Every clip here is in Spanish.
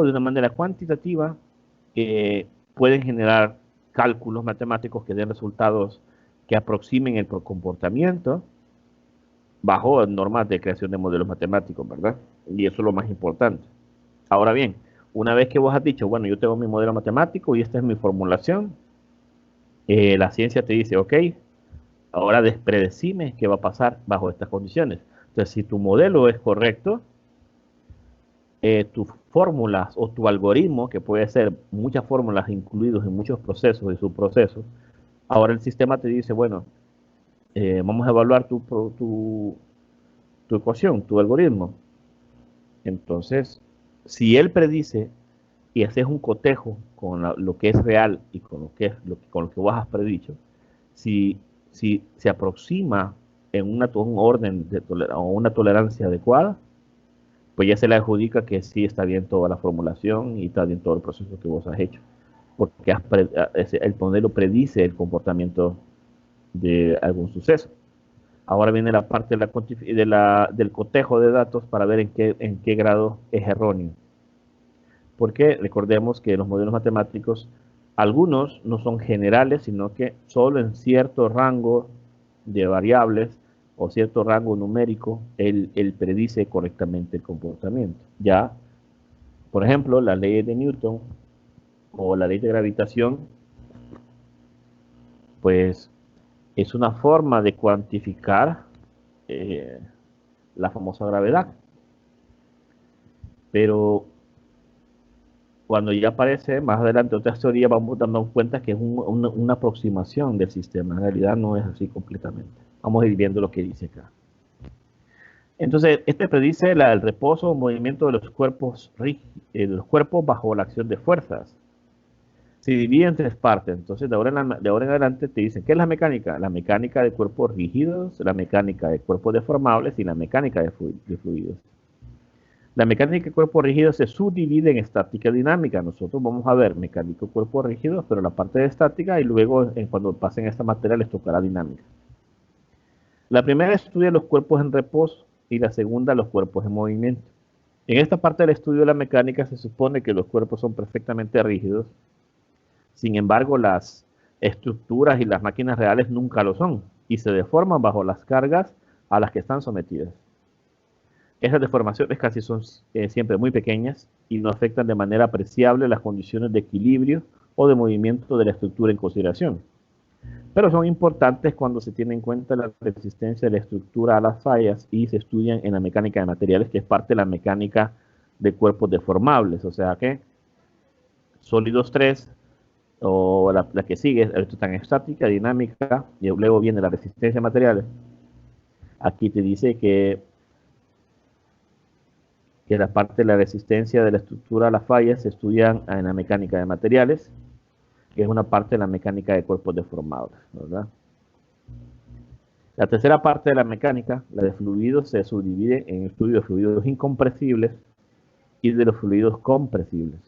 luego, de una manera cuantitativa, pueden generar cálculos matemáticos que den resultados que aproximen el comportamiento bajo normas de creación de modelos matemáticos, ¿verdad? Y eso es lo más importante. Ahora bien, una vez que vos has dicho, bueno, yo tengo mi modelo matemático y esta es mi formulación, la ciencia te dice, ok, ahora predecime qué va a pasar bajo estas condiciones. Entonces, si tu modelo es correcto, tus fórmulas o tu algoritmo, que puede ser muchas fórmulas incluidos en muchos procesos y subprocesos, ahora el sistema te dice, bueno, vamos a evaluar tu ecuación, tu algoritmo. Entonces, si él predice y haces un cotejo con lo que es real y con lo que es con lo que vos has predicho, si, si se aproxima en un orden o una tolerancia adecuada, pues ya se le adjudica que sí está bien toda la formulación y está bien todo el proceso que vos has hecho, porque el modelo predice el comportamiento de algún suceso. Ahora viene la parte del cotejo de datos para ver en qué grado es erróneo. Porque recordemos que los modelos matemáticos, algunos no son generales, sino que solo en cierto rango de variables o cierto rango numérico, él predice correctamente el comportamiento. Ya, por ejemplo, la ley de Newton o la ley de gravitación, pues es una forma de cuantificar la famosa gravedad. Pero cuando ya aparece más adelante otras teorías, vamos dando cuenta que es una aproximación del sistema. En realidad no es así completamente. Vamos a ir viendo lo que dice acá. Entonces, este predice el reposo o movimiento de los cuerpos bajo la acción de fuerzas. Se divide en tres partes. Entonces, de ahora en adelante te dicen, ¿qué es la mecánica? La mecánica de cuerpos rígidos, la mecánica de cuerpos deformables y la mecánica de fluidos. La mecánica de cuerpo rígido se subdivide en estática y dinámica. Nosotros vamos a ver mecánico de cuerpo rígido, pero la parte de estática, y luego cuando pasen esta materia les tocará dinámica. La primera estudia los cuerpos en reposo y la segunda los cuerpos en movimiento. En esta parte del estudio de la mecánica se supone que los cuerpos son perfectamente rígidos. Sin embargo, las estructuras y las máquinas reales nunca lo son y se deforman bajo las cargas a las que están sometidas. Esas deformaciones casi son siempre muy pequeñas y no afectan de manera apreciable las condiciones de equilibrio o de movimiento de la estructura en consideración. Pero son importantes cuando se tiene en cuenta la resistencia de la estructura a las fallas y se estudian en la mecánica de materiales, que es parte de la mecánica de cuerpos deformables. O sea que sólidos 3 o la que sigue, esto está en estática, dinámica, y luego viene la resistencia de materiales. Aquí te dice que la parte de la resistencia de la estructura a las fallas se estudia en la mecánica de materiales, que es una parte de la mecánica de cuerpos deformados, ¿verdad? La tercera parte de la mecánica, la de fluidos, se subdivide en estudio de fluidos incompresibles y de los fluidos compresibles.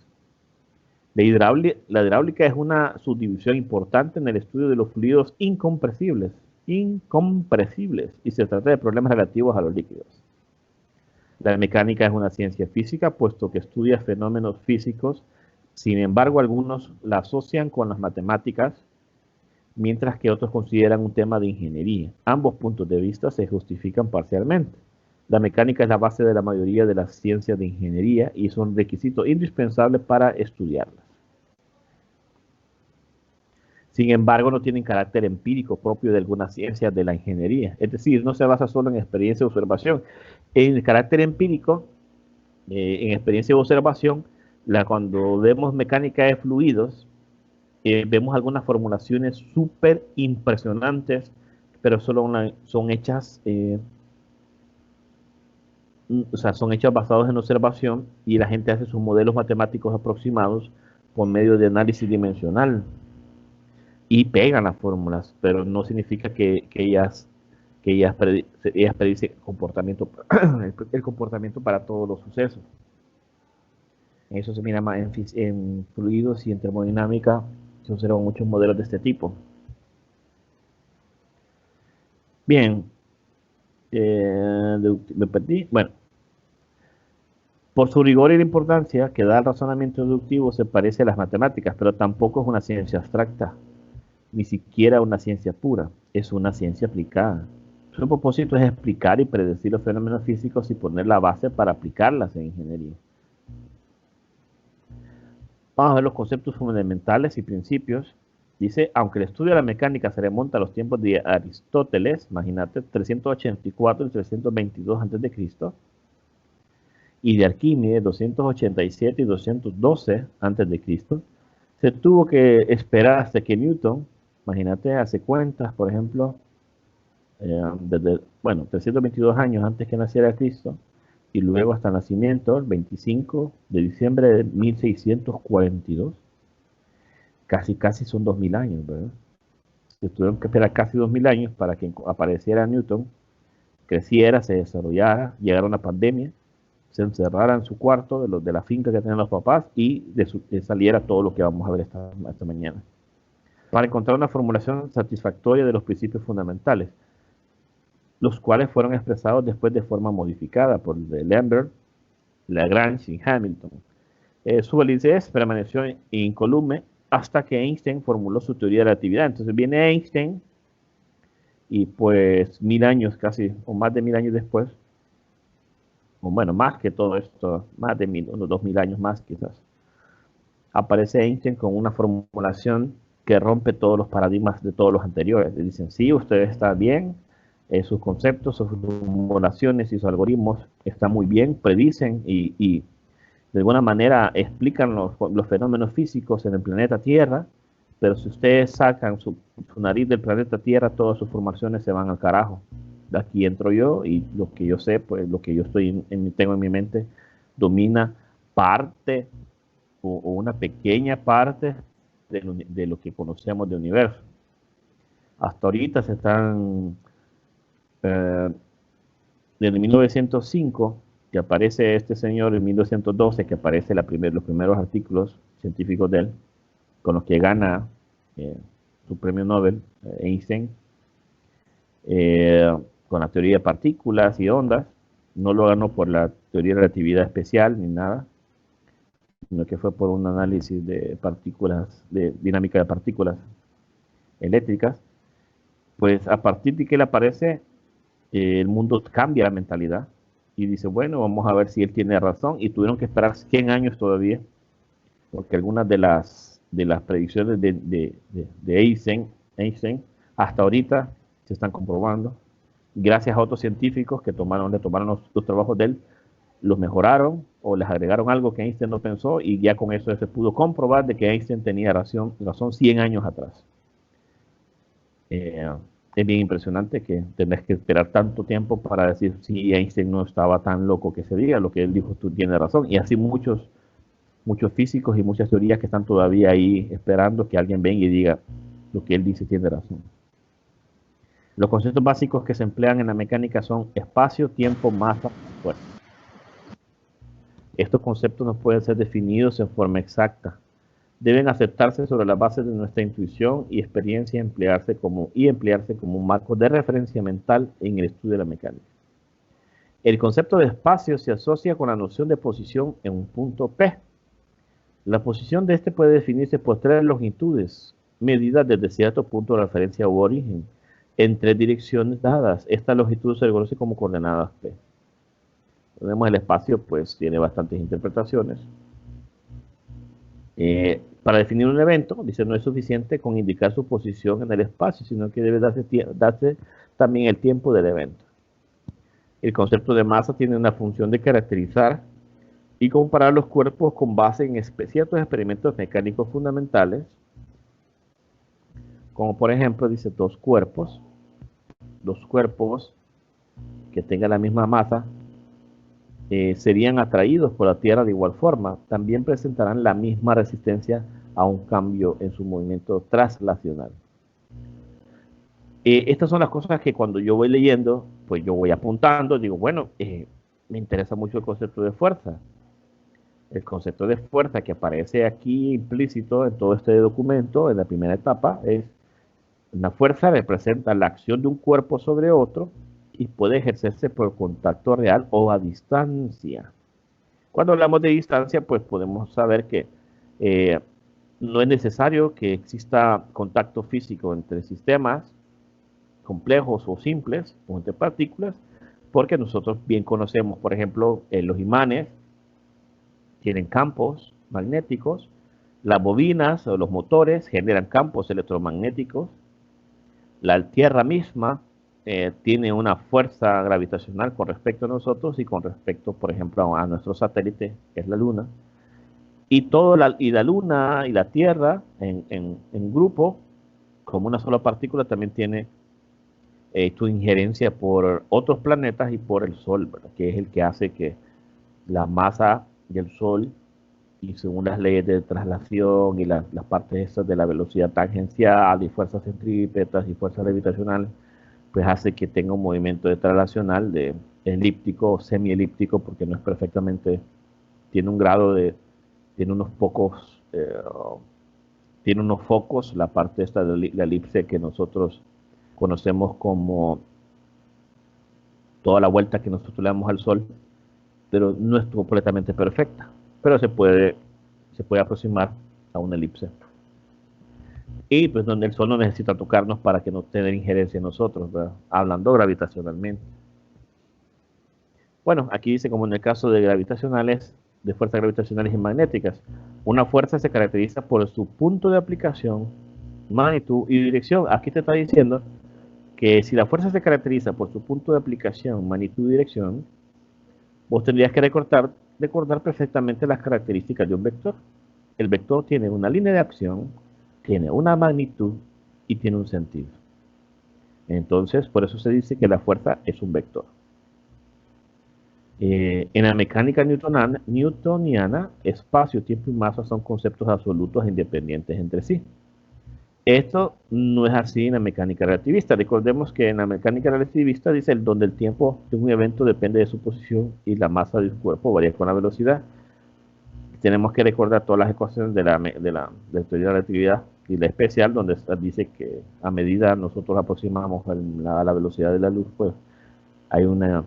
La hidráulica es una subdivisión importante en el estudio de los fluidos incompresibles, y se trata de problemas relativos a los líquidos. La mecánica es una ciencia física, puesto que estudia fenómenos físicos. Sin embargo, algunos la asocian con las matemáticas, mientras que otros consideran un tema de ingeniería. Ambos puntos de vista se justifican parcialmente. La mecánica es la base de la mayoría de las ciencias de ingeniería y es un requisito indispensable para estudiarlas. Sin embargo, no tienen carácter empírico propio de algunas ciencias de la ingeniería. Es decir, no se basa solo en experiencia y observación. En el carácter empírico, en experiencia de observación, cuando vemos mecánica de fluidos, vemos algunas formulaciones súper impresionantes, pero solo son hechas, o sea, son hechas basadas en observación y la gente hace sus modelos matemáticos aproximados por medio de análisis dimensional y pegan las fórmulas, pero no significa que ellas predicen comportamiento, el comportamiento para todos los sucesos. Eso se mira más en fluidos y en termodinámica, se observan muchos modelos de este tipo. Bien, me perdí. Bueno, Por su rigor y la importancia que da el razonamiento deductivo se parece a las matemáticas, pero tampoco es una ciencia abstracta, ni siquiera una ciencia pura, es una ciencia aplicada. Su propósito es explicar y predecir los fenómenos físicos y poner la base para aplicarlas en ingeniería. Vamos a ver los conceptos fundamentales y principios. Dice, aunque el estudio de la mecánica se remonta a los tiempos de Aristóteles, imagínate, 384 y 322 a.C., y de Arquímedes, 287 y 212 a.C., se tuvo que esperar hasta que Newton, imagínate, hace cuentas, por ejemplo, desde, 322 años antes que naciera Cristo, y luego hasta el nacimiento, el 25 de diciembre de 1642, casi son 2000 años, ¿verdad? Se tuvieron que esperar casi 2000 años para que apareciera Newton, creciera, se desarrollara, llegara una pandemia, se encerrara en su cuarto de la finca que tenían los papás y saliera todo lo que vamos a ver esta mañana. Para encontrar una formulación satisfactoria de los principios fundamentales, los cuales fueron expresados después de forma modificada por Lambert, Lagrange y Hamilton. Su validez permaneció incolume hasta que Einstein formuló su teoría de la relatividad. Entonces viene Einstein y pues 1000 años casi, o más de 1000 años después, o bueno, más que todo esto, más de 1000, unos 2000 años más quizás, aparece Einstein con una formulación que rompe todos los paradigmas de todos los anteriores. Le dicen, sí, usted está bien, sus conceptos, sus formulaciones y sus algoritmos están muy bien, predicen y de alguna manera explican los fenómenos físicos en el planeta Tierra, pero si ustedes sacan su nariz del planeta Tierra, todas sus formaciones se van al carajo. De aquí entro yo y lo que yo sé, pues lo que yo tengo en mi mente, domina parte o una pequeña parte de lo que conocemos de universo. Hasta ahorita se están, desde 1905, que aparece este señor, en 1912, que aparece los primeros artículos científicos de él, con los que gana su premio Nobel, Einstein, con la teoría de partículas y ondas. No lo ganó por la teoría de relatividad especial ni nada, sino que fue por un análisis de partículas, de dinámica de partículas eléctricas. Pues a partir de que él aparece, el mundo cambia la mentalidad y dice, bueno, vamos a ver si él tiene razón, y tuvieron que esperar 100 años todavía, porque algunas de las predicciones de Einstein hasta ahorita se están comprobando, gracias a otros científicos que le tomaron los trabajos de él, los mejoraron o les agregaron algo que Einstein no pensó, y ya con eso se pudo comprobar de que Einstein tenía razón 100 años atrás. Es bien impresionante que tenés que esperar tanto tiempo para decir si Einstein no estaba tan loco que se diga, lo que él dijo, tú tienes razón, y así muchos físicos y muchas teorías que están todavía ahí esperando que alguien venga y diga lo que él dice tiene razón. Los conceptos básicos que se emplean en la mecánica son espacio, tiempo, masa, fuerza. Estos conceptos no pueden ser definidos en forma exacta. Deben aceptarse sobre la base de nuestra intuición y experiencia y emplearse como un marco de referencia mental en el estudio de la mecánica. El concepto de espacio se asocia con la noción de posición en un punto P. La posición de este puede definirse por 3 longitudes, medidas desde cierto punto de referencia u origen, en 3 direcciones dadas. Esta longitud se conoce como coordenadas P. Tenemos el espacio, pues tiene bastantes interpretaciones. Para definir un evento, dice, no es suficiente con indicar su posición en el espacio, sino que debe darse también el tiempo del evento. El concepto de masa tiene una función de caracterizar y comparar los cuerpos con base en ciertos experimentos mecánicos fundamentales, como por ejemplo, dice, dos cuerpos que tengan la misma masa serían atraídos por la Tierra de igual forma, también presentarán la misma resistencia a un cambio en su movimiento traslacional. Estas son las cosas que cuando yo voy leyendo, pues yo voy apuntando, digo, bueno, me interesa mucho el concepto de fuerza. El concepto de fuerza que aparece aquí implícito en todo este documento, en la primera etapa, es una fuerza representa la acción de un cuerpo sobre otro y puede ejercerse por contacto real o a distancia. Cuando hablamos de distancia, pues podemos saber que eh, no es necesario que exista contacto físico entre sistemas complejos o simples o entre partículas, porque nosotros bien conocemos, por ejemplo, los imanes tienen campos magnéticos, las bobinas o los motores generan campos electromagnéticos, la Tierra misma tiene una fuerza gravitacional con respecto a nosotros y con respecto, por ejemplo, a nuestro satélite, que es la Luna. Y la Luna y la Tierra en grupo, como una sola partícula, también tiene su injerencia por otros planetas y por el Sol, ¿verdad? Que es el que hace que la masa del Sol, y según las leyes de traslación y las partes estas de la velocidad tangencial y fuerzas centrípetas y fuerzas gravitacionales, pues hace que tenga un movimiento de traslacional de elíptico o semielíptico, porque no es perfectamente, tiene un grado de, tiene unos pocos, tiene unos focos, la parte esta de la elipse que nosotros conocemos como toda la vuelta que nosotros le damos al Sol, pero no es completamente perfecta, pero se puede aproximar a una elipse. Y pues donde el Sol no necesita tocarnos para que no tenga injerencia en nosotros, ¿verdad? Hablando gravitacionalmente. Bueno, aquí dice como en el caso de gravitacionales, de fuerzas gravitacionales y magnéticas, una fuerza se caracteriza por su punto de aplicación, magnitud y dirección. Aquí te está diciendo que si la fuerza se caracteriza por su punto de aplicación, magnitud y dirección, vos tendrías que recordar perfectamente las características de un vector. El vector tiene una línea de acción, tiene una magnitud y tiene un sentido. Entonces, por eso se dice que la fuerza es un vector. En la mecánica newtoniana, espacio, tiempo y masa son conceptos absolutos e independientes entre sí. Esto no es así en la mecánica relativista. Recordemos que en la mecánica relativista dice donde el tiempo de un evento depende de su posición y la masa de un cuerpo varía con la velocidad. Tenemos que recordar todas las ecuaciones de la teoría de la relatividad y la especial, donde dice que a medida nosotros aproximamos a la velocidad de la luz, pues hay una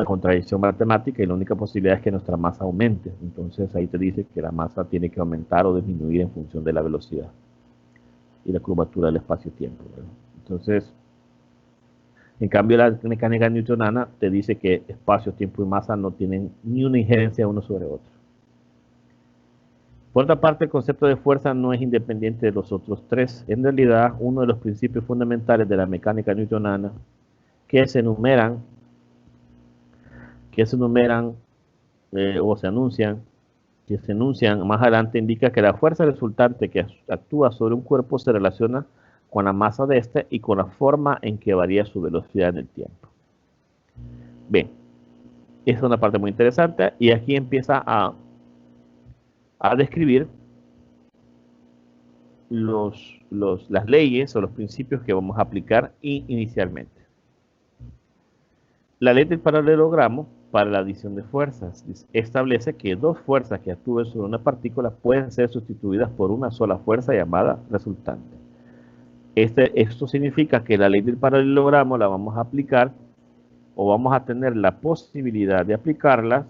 contradicción matemática y la única posibilidad es que nuestra masa aumente. Entonces ahí te dice que la masa tiene que aumentar o disminuir en función de la velocidad y la curvatura del espacio-tiempo. Entonces, en cambio, la mecánica newtoniana te dice que espacio, tiempo y masa no tienen ni una injerencia uno sobre otro. Por otra parte, el concepto de fuerza no es independiente de los otros tres. En realidad, uno de los principios fundamentales de la mecánica newtoniana que se enumeran o se anuncian, que se enuncian más adelante, indica que la fuerza resultante que actúa sobre un cuerpo se relaciona con la masa de este y con la forma en que varía su velocidad en el tiempo. Bien, esa es una parte muy interesante y aquí empieza a describir las leyes o los principios que vamos a aplicar inicialmente. La ley del paralelogramo para la adición de fuerzas establece que dos fuerzas que actúen sobre una partícula pueden ser sustituidas por una sola fuerza llamada resultante. Esto significa que la ley del paralelogramo la vamos a aplicar o vamos a tener la posibilidad de aplicarlas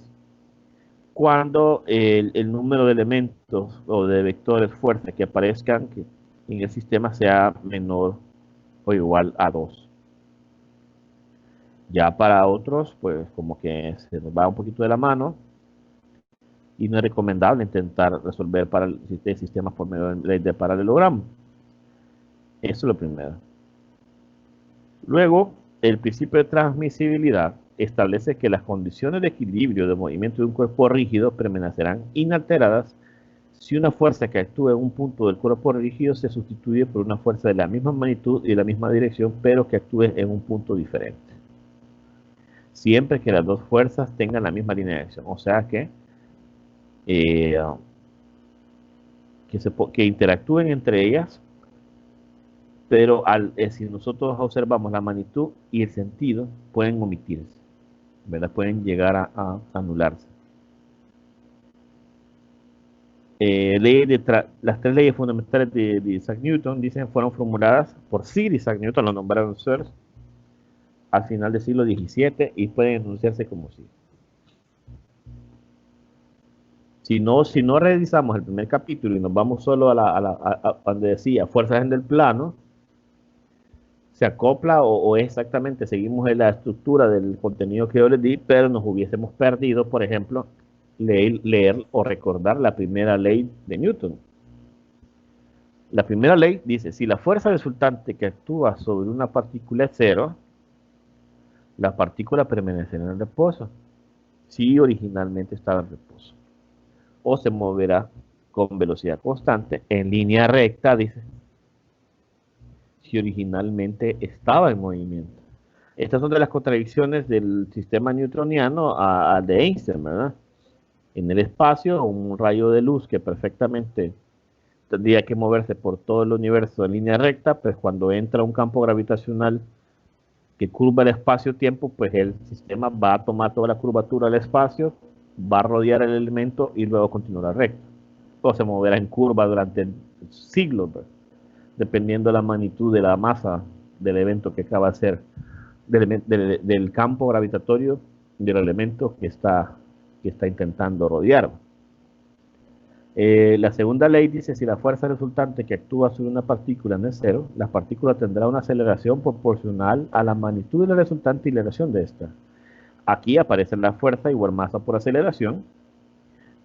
cuando el número de elementos o de vectores fuerza que aparezcan en el sistema sea menor o igual a 2. Ya para otros, pues como que se nos va un poquito de la mano y no es recomendable intentar resolver para el sistema por medio de ley de paralelogramo. Eso es lo primero. Luego, el principio de transmisibilidad establece que las condiciones de equilibrio de movimiento de un cuerpo rígido permanecerán inalteradas si una fuerza que actúe en un punto del cuerpo rígido se sustituye por una fuerza de la misma magnitud y la misma dirección, pero que actúe en un punto diferente. Siempre que las dos fuerzas tengan la misma línea de acción. O sea que interactúen entre ellas, pero si nosotros observamos la magnitud y el sentido, pueden omitirse, ¿verdad? Pueden llegar a anularse. Las tres leyes fundamentales de Isaac Newton, dicen, fueron formuladas por Sir Isaac Newton, lo nombraron Sir, al final del siglo XVII y pueden enunciarse como sigue. Si no revisamos el primer capítulo y nos vamos solo a donde decía fuerzas en el plano, se acopla o exactamente seguimos en la estructura del contenido que yo les di, pero nos hubiésemos perdido, por ejemplo, leer o recordar la primera ley de Newton. La primera ley dice, si la fuerza resultante que actúa sobre una partícula es cero, la partícula permanecerá en reposo, si originalmente estaba en reposo, o se moverá con velocidad constante en línea recta, dice, si originalmente estaba en movimiento. Estas son de las contradicciones del sistema newtoniano al de Einstein, ¿verdad? En el espacio, un rayo de luz que perfectamente tendría que moverse por todo el universo en línea recta, pues cuando entra un campo gravitacional que curva el espacio-tiempo, pues el sistema va a tomar toda la curvatura del espacio, va a rodear el elemento y luego continuará recto. O se moverá en curva durante siglos, pues, dependiendo de la magnitud de la masa del evento que acaba de ser, del campo gravitatorio del elemento que está intentando rodear. La segunda ley dice, si la fuerza resultante que actúa sobre una partícula no es cero, la partícula tendrá una aceleración proporcional a la magnitud de la resultante y la aceleración de esta. Aquí aparece la fuerza igual masa por aceleración,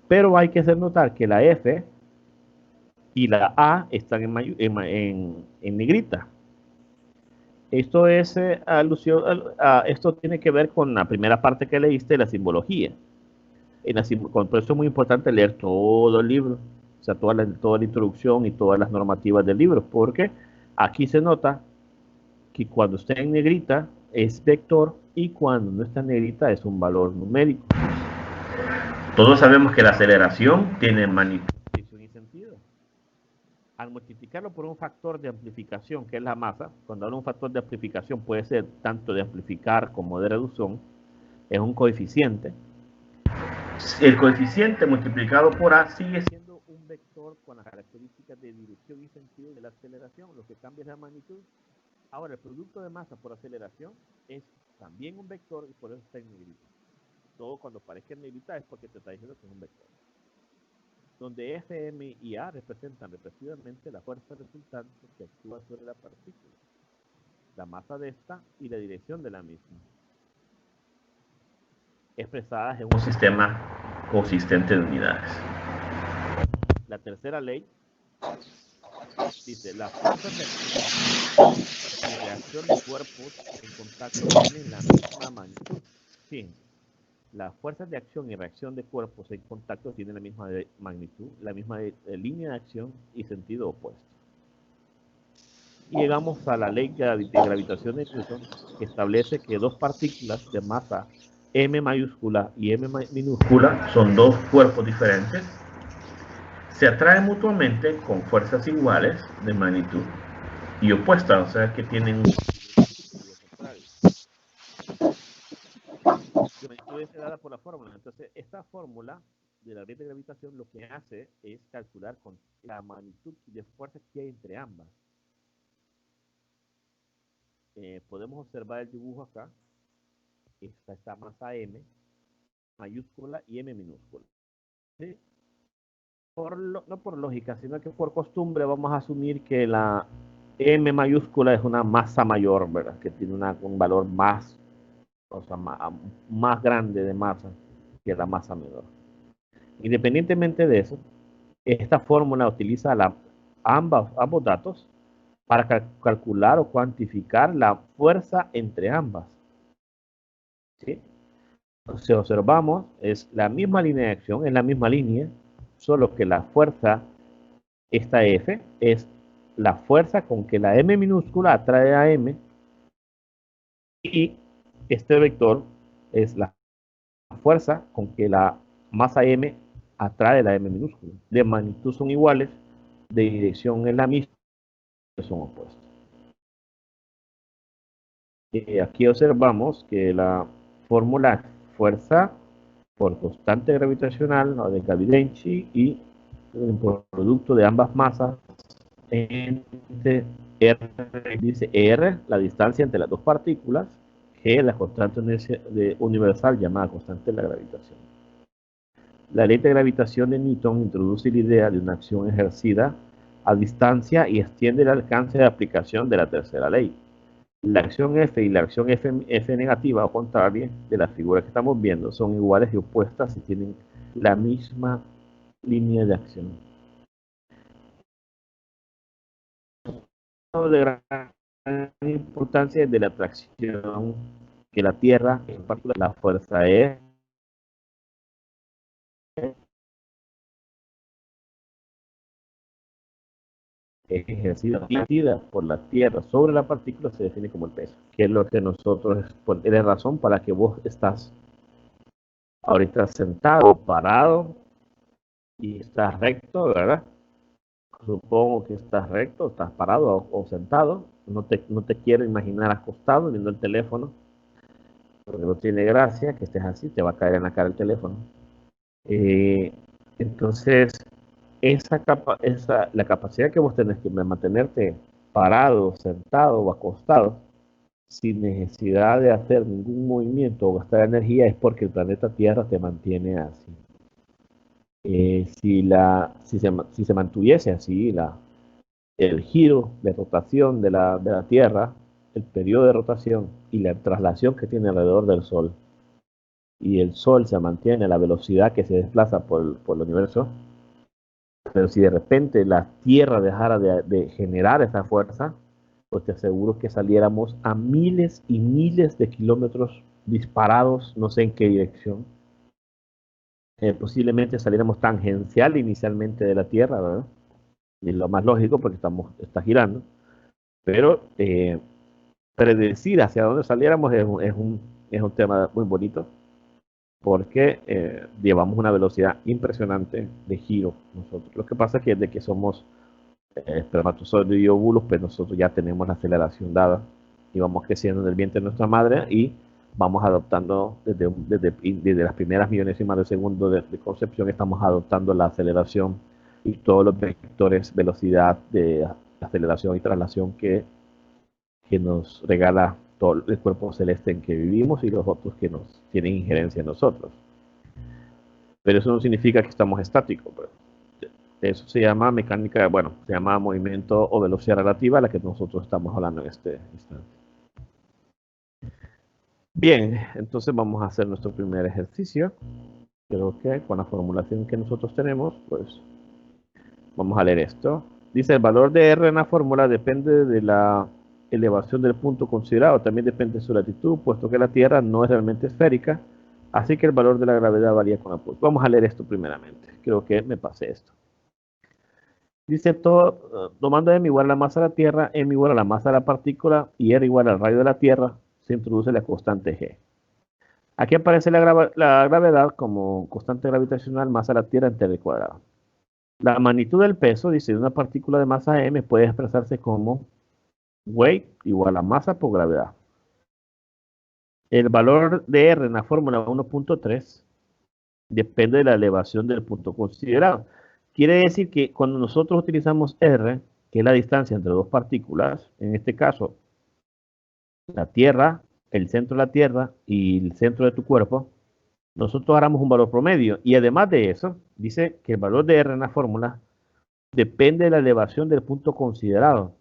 pero hay que hacer notar que la F y la A están en negrita. Esto es alusión esto tiene que ver con la primera parte que leíste, la simbología. Por eso es muy importante leer todo el libro, o sea, toda la introducción y todas las normativas del libro, porque aquí se nota que cuando está en negrita es vector y cuando no está en negrita es un valor numérico. Todos sabemos que la aceleración tiene magnitud, dirección y sentido. Al multiplicarlo por un factor de amplificación, que es la masa, cuando hablo de un factor de amplificación puede ser tanto de amplificar como de reducción, es un coeficiente. El coeficiente multiplicado por A sigue siendo un vector con las características de dirección y sentido de la aceleración, lo que cambia es la magnitud. Ahora, el producto de masa por aceleración es también un vector y por eso está en negrita. Todo cuando parezca en negrita es porque te está diciendo que es un vector. Donde F, M y A representan respectivamente la fuerza resultante que actúa sobre la partícula, la masa de esta y la dirección de la misma, expresadas en un sistema consistente de unidades. La tercera ley dice, las fuerzas de reacción de cuerpos en contacto tienen la misma magnitud. Sí, las fuerzas de acción y reacción de cuerpos en contacto tienen la misma magnitud, la misma línea de acción y sentido opuesto. Y llegamos a la ley de gravitación de Newton, que establece que dos partículas de masa m mayúscula y m minúscula son dos cuerpos diferentes, se atraen mutuamente con fuerzas iguales de magnitud y opuestas, o sea que tienen un contrario. La magnitud es dada por la fórmula. Entonces, esta fórmula de la ley de gravitación lo que hace es calcular con la magnitud de fuerza que hay entre ambas. Podemos observar el dibujo acá. Esta masa M mayúscula y M minúscula. ¿Sí? No por lógica, sino que por costumbre vamos a asumir que la M mayúscula es una masa mayor, ¿verdad? Que tiene un valor más, o sea, más grande de masa que la masa menor. Independientemente de eso, esta fórmula utiliza ambos datos para calcular o cuantificar la fuerza entre ambas. ¿Sí? Si observamos, es la misma línea de acción, es la misma línea, solo que la fuerza, esta F, es la fuerza con que la M minúscula atrae a M y este vector es la fuerza con que la masa M atrae la M minúscula. De magnitud son iguales, de dirección es la misma, son opuestos. Aquí observamos que la fórmula fuerza por constante gravitacional o de Cavidenci y por producto de ambas masas entre R, dice R, la distancia entre las dos partículas, G, la constante universal llamada constante de la gravitación. La ley de gravitación de Newton introduce la idea de una acción ejercida a distancia y extiende el alcance de aplicación de la tercera ley. La acción F y la acción F negativa o contraria de las figuras que estamos viendo son iguales y opuestas y tienen la misma línea de acción. De gran importancia es de la atracción que la Tierra, en particular la fuerza E, es ejercida por la Tierra sobre la partícula se define como el peso, que es lo que nosotros, es la razón para que vos estás ahorita sentado, parado y estás recto, ¿verdad? Supongo que estás recto, estás parado o sentado, no te quiero imaginar acostado viendo el teléfono, porque no tiene gracia que estés así, te va a caer en la cara el teléfono. Eh, entonces, la capacidad que vos tenés que mantenerte parado, sentado o acostado, sin necesidad de hacer ningún movimiento o gastar energía, es porque el planeta Tierra te mantiene así. Si se mantuviese así, el giro de rotación de la Tierra, el periodo de rotación y la traslación que tiene alrededor del Sol, y el Sol se mantiene a la velocidad que se desplaza por el universo, pero si de repente la Tierra dejara de generar esa fuerza, pues te aseguro que saliéramos a miles y miles de kilómetros disparados, no sé en qué dirección. Posiblemente saliéramos tangencial inicialmente de la Tierra, ¿verdad? Y lo más lógico porque está girando, pero predecir hacia dónde saliéramos es un tema muy bonito porque llevamos una velocidad impresionante de giro nosotros. Lo que pasa es que desde que somos espermatozoides y óvulos, pues nosotros ya tenemos la aceleración dada y vamos creciendo en el vientre de nuestra madre y vamos adoptando desde las primeras millonésimas de segundo de concepción, estamos adoptando la aceleración y todos los vectores, velocidad de aceleración y traslación que nos regala todo el cuerpo celeste en que vivimos y los otros que nos tienen injerencia en nosotros. Pero eso no significa que estamos estáticos. Pues. Eso se llama mecánica, bueno, se llama movimiento o velocidad relativa, a la que nosotros estamos hablando en este instante. Bien, entonces vamos a hacer nuestro primer ejercicio. Creo que con la formulación que nosotros tenemos, pues vamos a leer esto. Dice, el valor de R en la fórmula depende de la elevación del punto considerado, también depende de su latitud, puesto que la Tierra no es realmente esférica, así que el valor de la gravedad varía con la punta. Vamos a leer esto primeramente. Creo que me pasé esto. Dice, tomando M igual a la masa de la Tierra, M igual a la masa de la partícula y R igual al radio de la Tierra, se introduce la constante G. Aquí aparece la gravedad como constante gravitacional masa de la Tierra en T cuadrado. La magnitud del peso, dice, de una partícula de masa M puede expresarse como weight igual a masa por gravedad. El valor de R en la fórmula 1.3 depende de la elevación del punto considerado. Quiere decir que cuando nosotros utilizamos R, que es la distancia entre dos partículas, en este caso, la Tierra, el centro de la Tierra y el centro de tu cuerpo, nosotros agarramos un valor promedio. Y además de eso, dice que el valor de R en la fórmula depende de la elevación del punto considerado.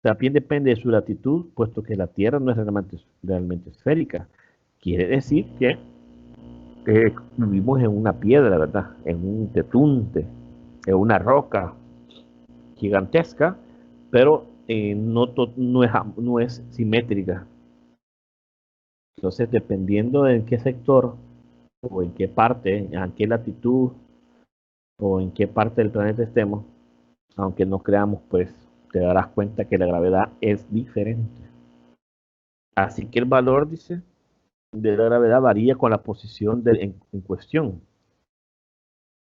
También depende de su latitud, puesto que la Tierra no es realmente esférica. Quiere decir que vivimos en una piedra, ¿verdad? En un tetunte, en una roca gigantesca, pero no es simétrica. Entonces, dependiendo de en qué sector o en qué parte, en qué latitud o en qué parte del planeta estemos, aunque no creamos, pues te darás cuenta que la gravedad es diferente. Así que el valor, dice, de la gravedad varía con la posición en cuestión.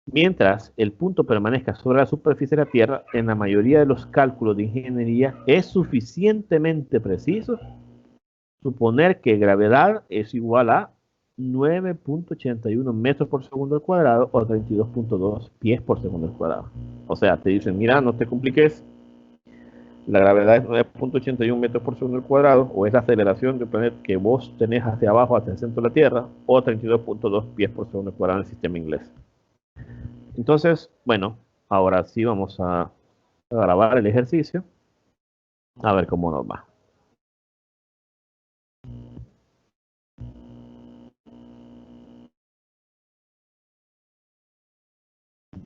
Mientras el punto permanezca sobre la superficie de la Tierra, en la mayoría de los cálculos de ingeniería es suficientemente preciso suponer que gravedad es igual a 9.81 metros por segundo al cuadrado o 32.2 pies por segundo al cuadrado. O sea, te dicen, mira, no te compliques, la gravedad es 9.81 metros por segundo al cuadrado, o es la aceleración del planeta que vos tenés hacia abajo, hacia el centro de la Tierra, o 32.2 pies por segundo al cuadrado en el sistema inglés. Entonces, bueno, ahora sí vamos a grabar el ejercicio, a ver cómo nos va.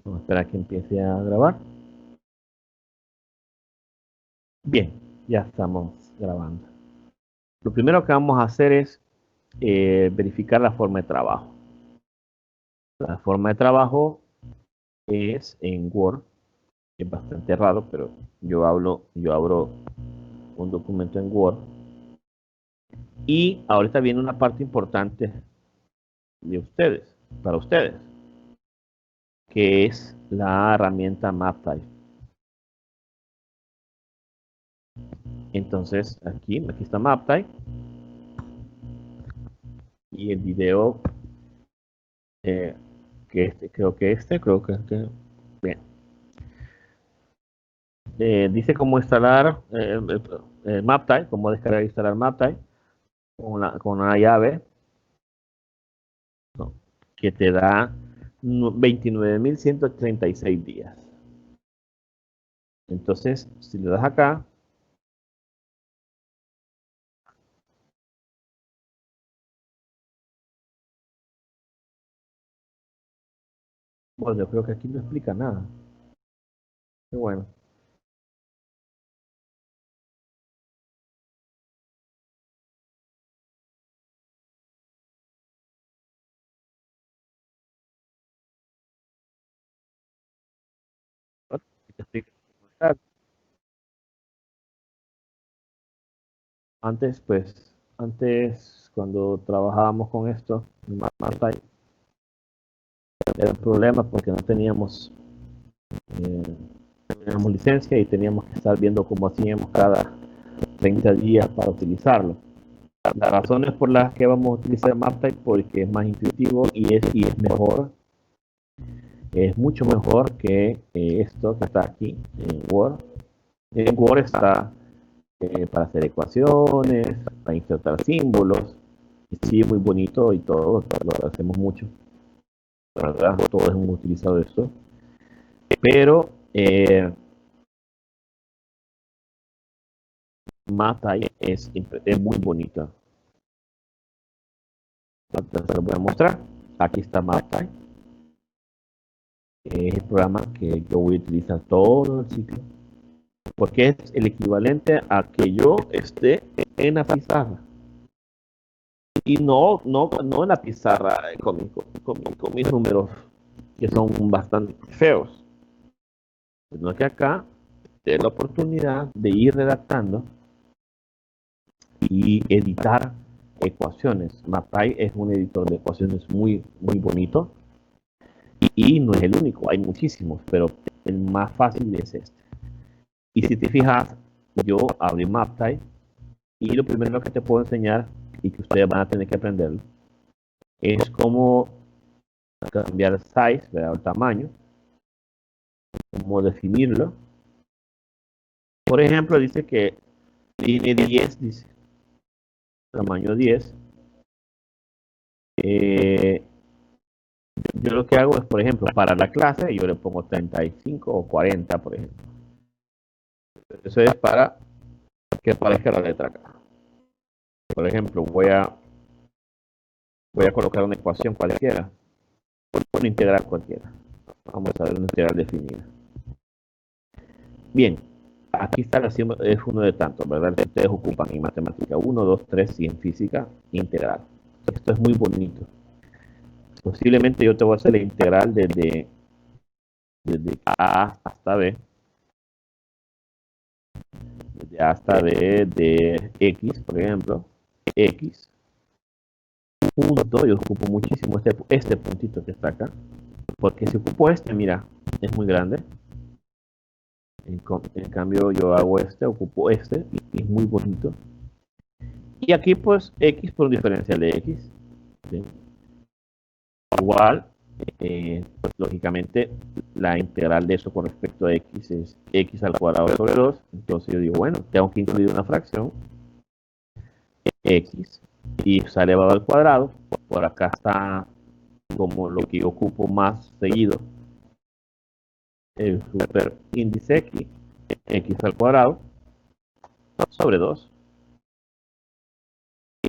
Vamos a esperar a que empiece a grabar. Bien, ya estamos grabando. Lo primero que vamos a hacer es verificar la forma de trabajo. La forma de trabajo es en Word, es bastante raro, pero yo abro un documento en Word. Y ahorita viene una parte importante de ustedes, para ustedes, que es la herramienta MapType. Entonces, aquí está MapType. Y el video, creo que bien. Dice cómo instalar MapType, cómo descargar e instalar MapType con una llave, ¿no?, que te da 29.136 días. Entonces, si le das acá, bueno, yo creo que aquí no explica nada. Qué bueno. Antes, pues, cuando trabajábamos con esto, MapType, era un problema porque no teníamos licencia y teníamos que estar viendo cómo hacíamos cada 30 días para utilizarlo. Las razones por las que vamos a utilizar MapType, porque es más intuitivo y es mejor, es mucho mejor que esto que está aquí en Word. En Word está para hacer ecuaciones, para insertar símbolos, y sí, muy bonito y todo, lo hacemos mucho. La verdad, todos hemos utilizado esto, pero MapType es muy bonito. Entonces, lo voy a mostrar. Aquí está MapType. Es el programa que yo voy a utilizar todo el ciclo, porque es el equivalente a que yo esté en la pizarra. Y no en la pizarra con mis números, que son bastante feos, sino que acá tengo la oportunidad de ir redactando y editar ecuaciones. MapType es un editor de ecuaciones muy bonito, y no es el único, hay muchísimos, pero el más fácil es este. Y si te fijas, yo abrí MapType y lo primero que te puedo enseñar, y que ustedes van a tener que aprender, es cómo cambiar el size, ¿verdad?, el tamaño, cómo definirlo. Por ejemplo, dice que tiene 10, dice tamaño 10. Yo lo que hago es, por ejemplo, para la clase, yo le pongo 35 o 40, por ejemplo. Eso es para que aparezca la letra acá. Por ejemplo, voy a colocar una ecuación cualquiera, una integral cualquiera. Vamos a ver una integral definida. Bien, aquí está la suma, es uno de tantos, ¿verdad?, que ustedes ocupan en matemática 1, 2, 3 y en física integral. Esto es muy bonito. Posiblemente yo te voy a hacer la integral desde A hasta B. Desde A hasta B de X, por ejemplo. X. Punto, yo ocupo muchísimo este puntito que está acá. Porque si ocupo este, mira, es muy grande. En cambio, yo hago ocupo este, y es muy bonito. Y aquí, pues, X por un diferencial de X. ¿Sí? Igual, pues, lógicamente la integral de eso con respecto a x es x al cuadrado sobre 2. Entonces yo digo, bueno, tengo que incluir una fracción x y se ha elevado al cuadrado. Por acá está como lo que yo ocupo más seguido, el superíndice x al cuadrado sobre 2.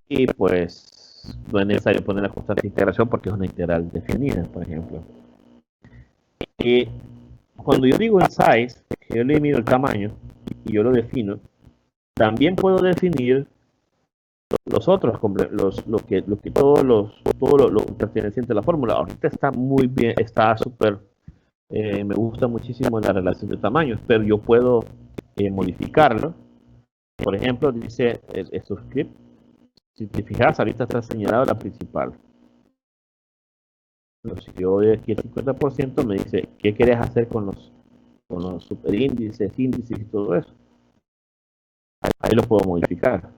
Y pues no es necesario poner la constante de integración porque es una integral definida, por ejemplo. Y cuando yo digo en size, que yo le mido el tamaño y yo lo defino, también puedo definir los otros, todo lo perteneciente a la fórmula. Ahorita está muy bien, está súper, me gusta muchísimo la relación de tamaños, pero yo puedo modificarlo. Por ejemplo, dice el subscript. Si te fijas, ahorita está señalado la principal. Pero si yo doy aquí el 50%, me dice, ¿qué quieres hacer con los superíndices, índices y todo eso? Ahí lo puedo modificar.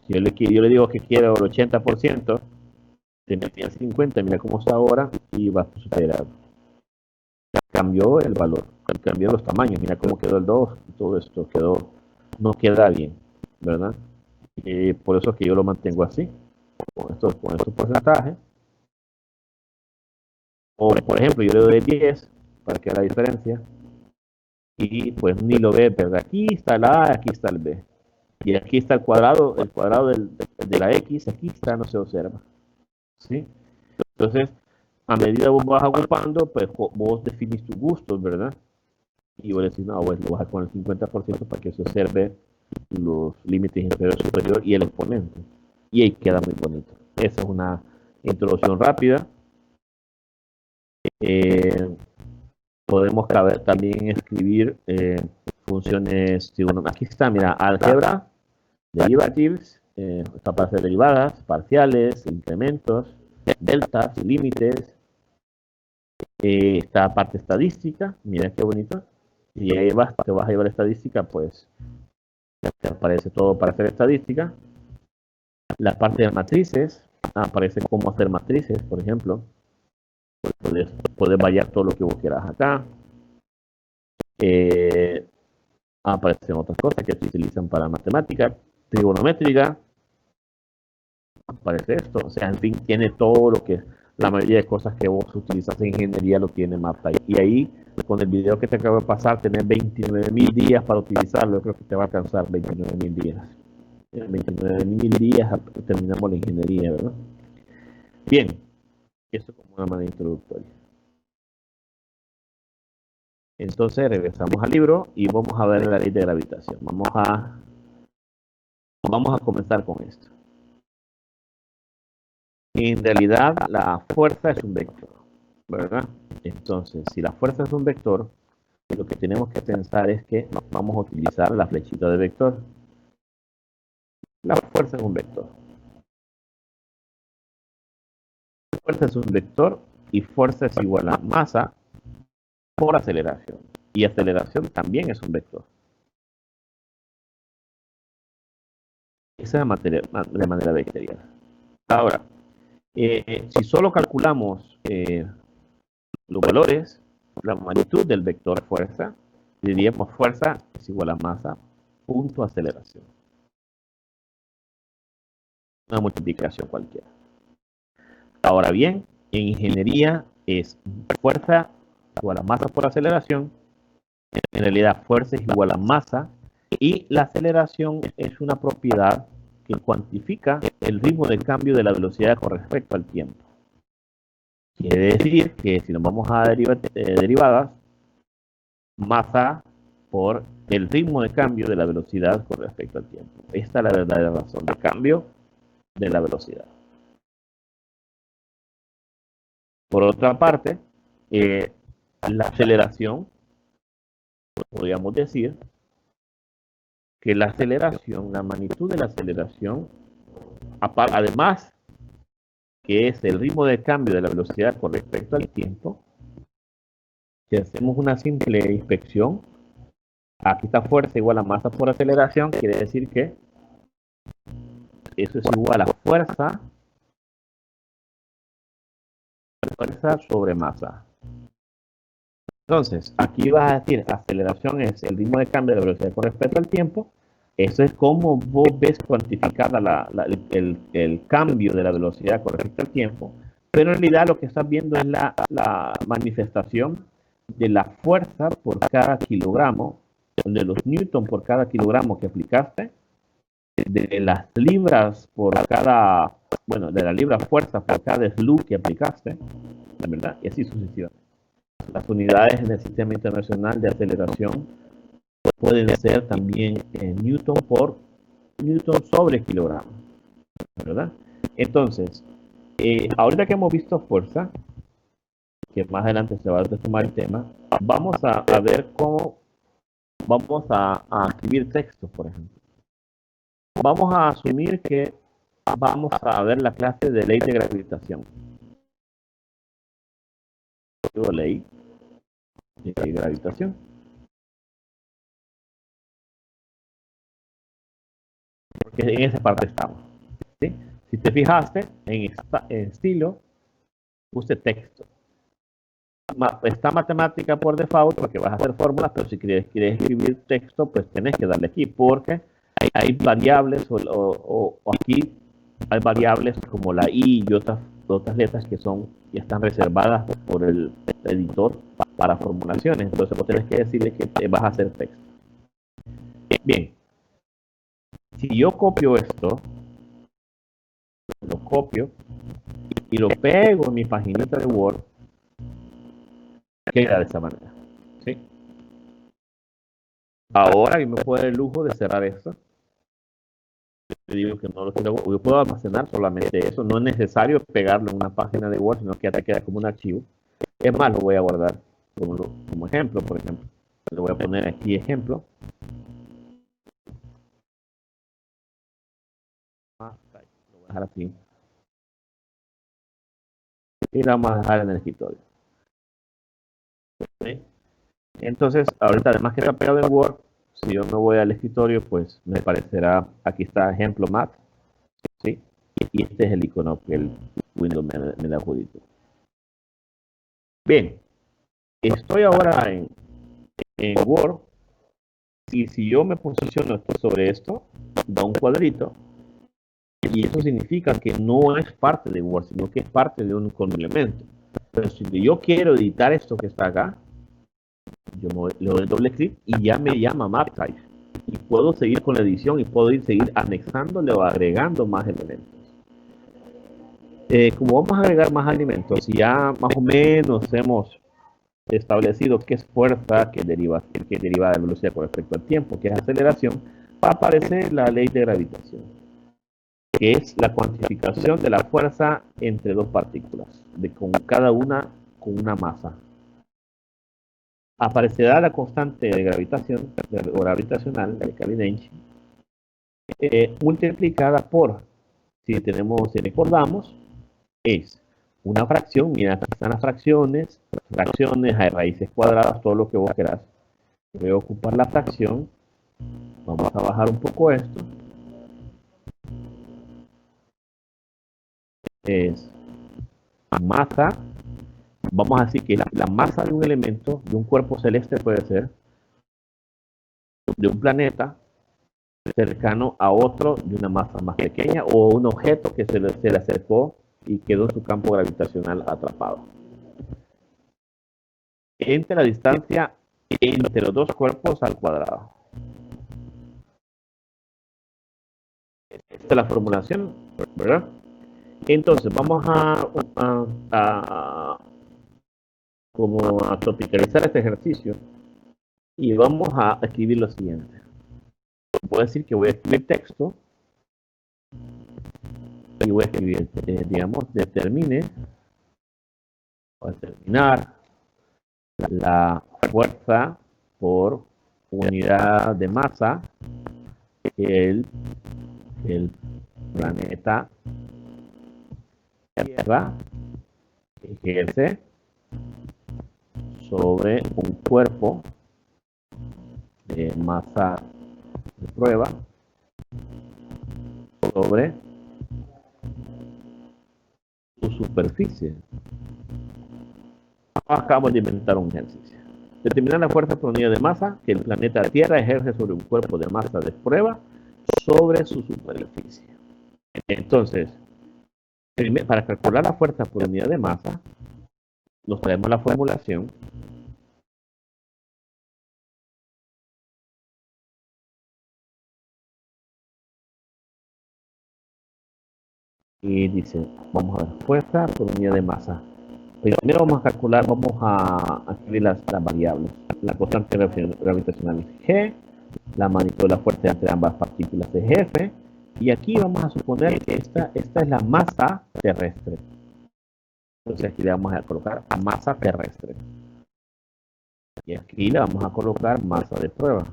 Si yo le digo que quiero el 80%, te metí el 50%, mira cómo está ahora y va a superar. Cambió el valor, cambió los tamaños, mira cómo quedó el 2, todo esto no queda bien, ¿verdad? Por eso es que yo lo mantengo así, con estos porcentajes. O, por ejemplo, yo le doy 10 para que haga la diferencia. Y pues ni lo ve, ¿verdad? Aquí está el A, aquí está el B. Y aquí está el cuadrado de la X, aquí está, no se observa. ¿Sí? Entonces, a medida que vos vas ocupando, pues vos definís tus gustos, ¿verdad? Y vos decís, no, pues lo vas a poner el 50% para que se observe los límites inferior y superior y el exponente. Y ahí queda muy bonito. Esa es una introducción rápida. Podemos también escribir funciones trigonométricas. Aquí está, mira, álgebra, derivatives, está para hacer derivadas, parciales, incrementos, deltas, límites. Esta parte estadística, mira qué bonito. Y ahí te vas a llevar estadística, pues te aparece todo para hacer estadística. La parte de matrices, aparece cómo hacer matrices, por ejemplo. Puedes variar todo lo que vos quieras acá. Aparecen otras cosas que se utilizan para matemática, trigonométrica. Aparece esto, o sea, en fin, tiene todo lo que la mayoría de cosas que vos utilizas en ingeniería lo tiene Marta. Y ahí, con el video que te acabo de pasar, tenés 29.000 días para utilizarlo. Yo creo que te va a alcanzar 29.000 días. En 29.000 días terminamos la ingeniería, ¿verdad? Bien, eso como una manera introductoria. Entonces regresamos al libro y vamos a ver la ley de gravitación. Vamos a comenzar con esto. En realidad, la fuerza es un vector, ¿verdad? Entonces, si la fuerza es un vector, lo que tenemos que pensar es que vamos a utilizar la flechita de vector. La fuerza es un vector. La fuerza es un vector y fuerza es igual a masa por aceleración. Y aceleración también es un vector. Esa es la manera vectorial. Ahora, si solo calculamos los valores, la magnitud del vector fuerza, diríamos fuerza es igual a masa punto aceleración. Una multiplicación cualquiera. Ahora bien, en ingeniería es fuerza igual a masa por aceleración. En realidad, fuerza es igual a masa y la aceleración es una propiedad que cuantifica el ritmo de cambio de la velocidad con respecto al tiempo. Quiere decir que si nos vamos a derivadas, masa por el ritmo de cambio de la velocidad con respecto al tiempo. Esta es la verdadera razón de cambio de la velocidad. Por otra parte, la aceleración, podríamos decir que la aceleración, la magnitud de la aceleración, además que es el ritmo de cambio de la velocidad con respecto al tiempo, si hacemos una simple inspección, aquí está fuerza igual a masa por aceleración, quiere decir que eso es igual a fuerza fuerza sobre masa. Entonces, aquí vas a decir, aceleración es el ritmo de cambio de la velocidad con respecto al tiempo. Eso es como vos ves cuantificada el cambio de la velocidad con respecto al tiempo. Pero en realidad lo que estás viendo es la manifestación de la fuerza por cada kilogramo, de los newton por cada kilogramo que aplicaste, de las libras por cada, bueno, de la libra fuerza por cada slew que aplicaste, la verdad, y así sucesivamente. Las unidades en el sistema internacional de aceleración pueden ser también newton por newton sobre kilogramo, ¿verdad? Entonces, ahorita que hemos visto fuerza, que más adelante se va a retomar el tema, vamos a ver cómo vamos a escribir textos, por ejemplo. Vamos a asumir que vamos a ver la clase de ley de gravitación. Ley de gravitación. Porque en esa parte estamos. ¿Sí? Si te fijaste, en estilo, puse texto. Está matemática por default porque vas a hacer fórmulas, pero si quieres escribir texto, pues tenés que darle aquí, porque hay variables o aquí hay variables como la I y otras letras que están reservadas por el editor para formulaciones. Entonces vos tenés que decirle que te vas a hacer texto. Bien, si yo copio esto, lo copio y lo pego en mi paginita de Word, queda de esta manera. ¿Sí? Ahora yo me puedo dar el lujo de cerrar esto. Te digo que no lo quiero, yo puedo almacenar solamente eso. No es necesario pegarlo en una página de Word, sino que ya te queda como un archivo. Es más, lo voy a guardar como ejemplo, por ejemplo. Le voy a poner aquí ejemplo. Lo voy a dejar así. Y lo vamos a dejar en el escritorio. ¿Sí? Entonces, ahorita además que está pegado en Word, si yo me voy al escritorio, pues me aparecerá, aquí está ejemplo Math, ¿sí? Y este es el icono que el Windows me da adjudicó. Bien, estoy ahora en Word, y si yo me posiciono sobre esto, da un cuadrito, y eso significa que no es parte de Word, sino que es parte de un complemento. Pero si yo quiero editar esto que está acá, yo le doy doble clic y ya me llama MapType. Y puedo seguir con la edición y puedo seguir anexándole o agregando más elementos. Como vamos a agregar más elementos, y ya más o menos hemos establecido qué es fuerza, qué deriva de velocidad con respecto al tiempo, qué es aceleración, va a aparecer la ley de gravitación, que es la cuantificación de la fuerza entre dos partículas, con cada una con una masa. Aparecerá la constante de gravitación o gravitacional de Cavendish multiplicada por, si recordamos, es una fracción. Mira, aquí están las fracciones, hay raíces cuadradas, todo lo que vos querás. Voy a ocupar la fracción, vamos a bajar un poco esto, es masa. Vamos a decir que la masa de un elemento, de un cuerpo celeste, puede ser de un planeta cercano a otro de una masa más pequeña, o un objeto que se le acercó y quedó en su campo gravitacional atrapado. Entre la distancia entre los dos cuerpos al cuadrado. Esta es la formulación, ¿verdad? Entonces vamos como a tropicalizar este ejercicio y vamos a escribir lo siguiente. Voy a decir que voy a escribir texto y voy a escribir, digamos, determinar la fuerza por unidad de masa que el planeta Tierra ejerce sobre un cuerpo de masa de prueba sobre su superficie. Acabamos de inventar un ejercicio. Determinar la fuerza por unidad de masa que el planeta Tierra ejerce sobre un cuerpo de masa de prueba sobre su superficie. Entonces, para calcular la fuerza por unidad de masa, nos traemos la formulación. Y dice, vamos a ver, fuerza por unidad de masa. Primero vamos a calcular, vamos a escribir las variables. La constante gravitacional es G, la magnitud de la fuerza entre ambas partículas es F, y aquí vamos a suponer que esta es la masa terrestre. Entonces aquí le vamos a colocar masa terrestre. Y aquí le vamos a colocar masa de prueba.